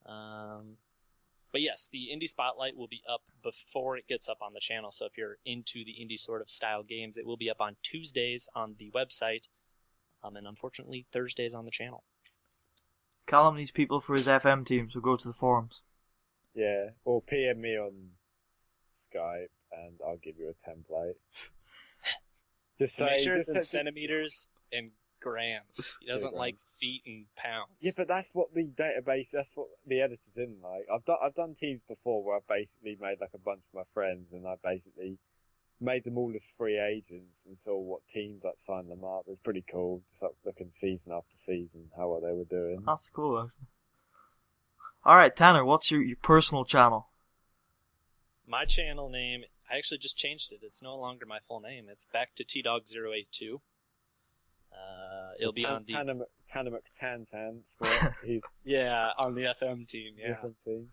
But yes, the Indie Spotlight will be up before it gets up on the channel. So if you're into the indie sort of style games, it will be up on Tuesdays on the website. And unfortunately, Thursdays on the channel. Callum needs people for his FM team, so go to the forums. Yeah, or PM me on Skype and I'll give you a template. Just So make sure it's just in say- centimeters and grams. He doesn't like feet and pounds. Yeah, but that's what the database, that's what the editor's in like. I've done teams before where I basically made like a bunch of my friends and I basically made them all as free agents and saw what teams like signed them up. It was pretty cool, just like looking season after season how well they were doing. That's cool, actually. Alright, Tanner, what's your personal channel? My channel name, I actually just changed it. It's no longer my full name. It's back to TDog082. It'll be on the... Tanner McTantan. He's Yeah, on the FM team, yeah. different team.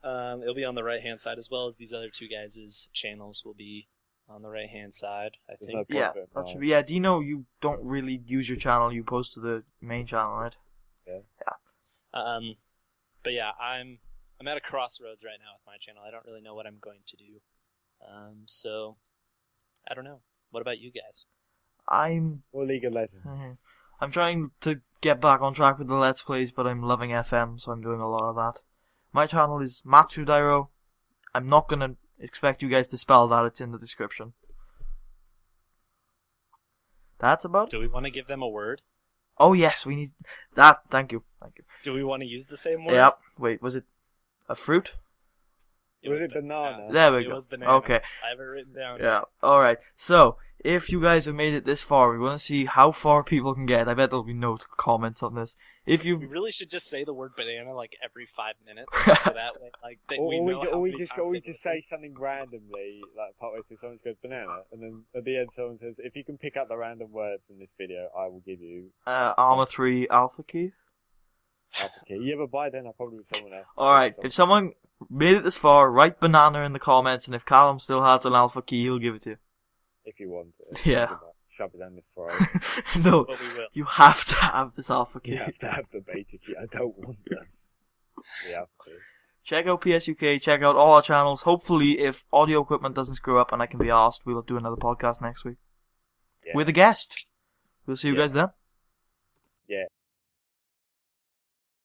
It'll be on the right-hand side, as well as these other two guys' channels will be on the right-hand side, I There's think. no Yeah, profit, that no. should be. Yeah, Deano, you don't really use your channel. You post to the main channel, right? But yeah, I'm at a crossroads right now with my channel. I don't really know what I'm going to do. So, I don't know. What about you guys? Or League of Legends. I'm trying to get back on track with the Let's Plays, but I'm loving FM, so I'm doing a lot of that. My channel is Matsudairo. I'm not gonna expect you guys to spell that. It's in the description. That's about it. Do we want to give them a word? Oh yes, we need that. Thank you. Do we want to use the same word? Yep. Wait, was it a fruit? Was it banana? There we It go. was banana. Okay. I have it written down. Yeah. Alright. So, if you guys have made it this far, we want to see how far people can get. I bet there'll be no comments on this. If We you really should just say the word banana like every 5 minutes, so that way, like we know how many times we they just listen. say something randomly, like partway through someone goes banana, and then at the end someone says, if you can pick up the random word from this video, I will give you Armor 3 Alpha Key. alpha key. Yeah, but by then I'll probably be someone else. Alright, if someone made it this far, write banana in the comments, and if Callum still has an Alpha Key, he'll give it to you. If you want it. Yeah. Shove it down the throat. No, But we will. you have to have this Alpha Key. You have to have the beta key. I don't want them. We have to. Check out PSUK, check out all our channels. Hopefully, if audio equipment doesn't screw up and I can be asked, we'll do another podcast next week. Yeah. With a guest. We'll see you Yeah. guys then. Yeah.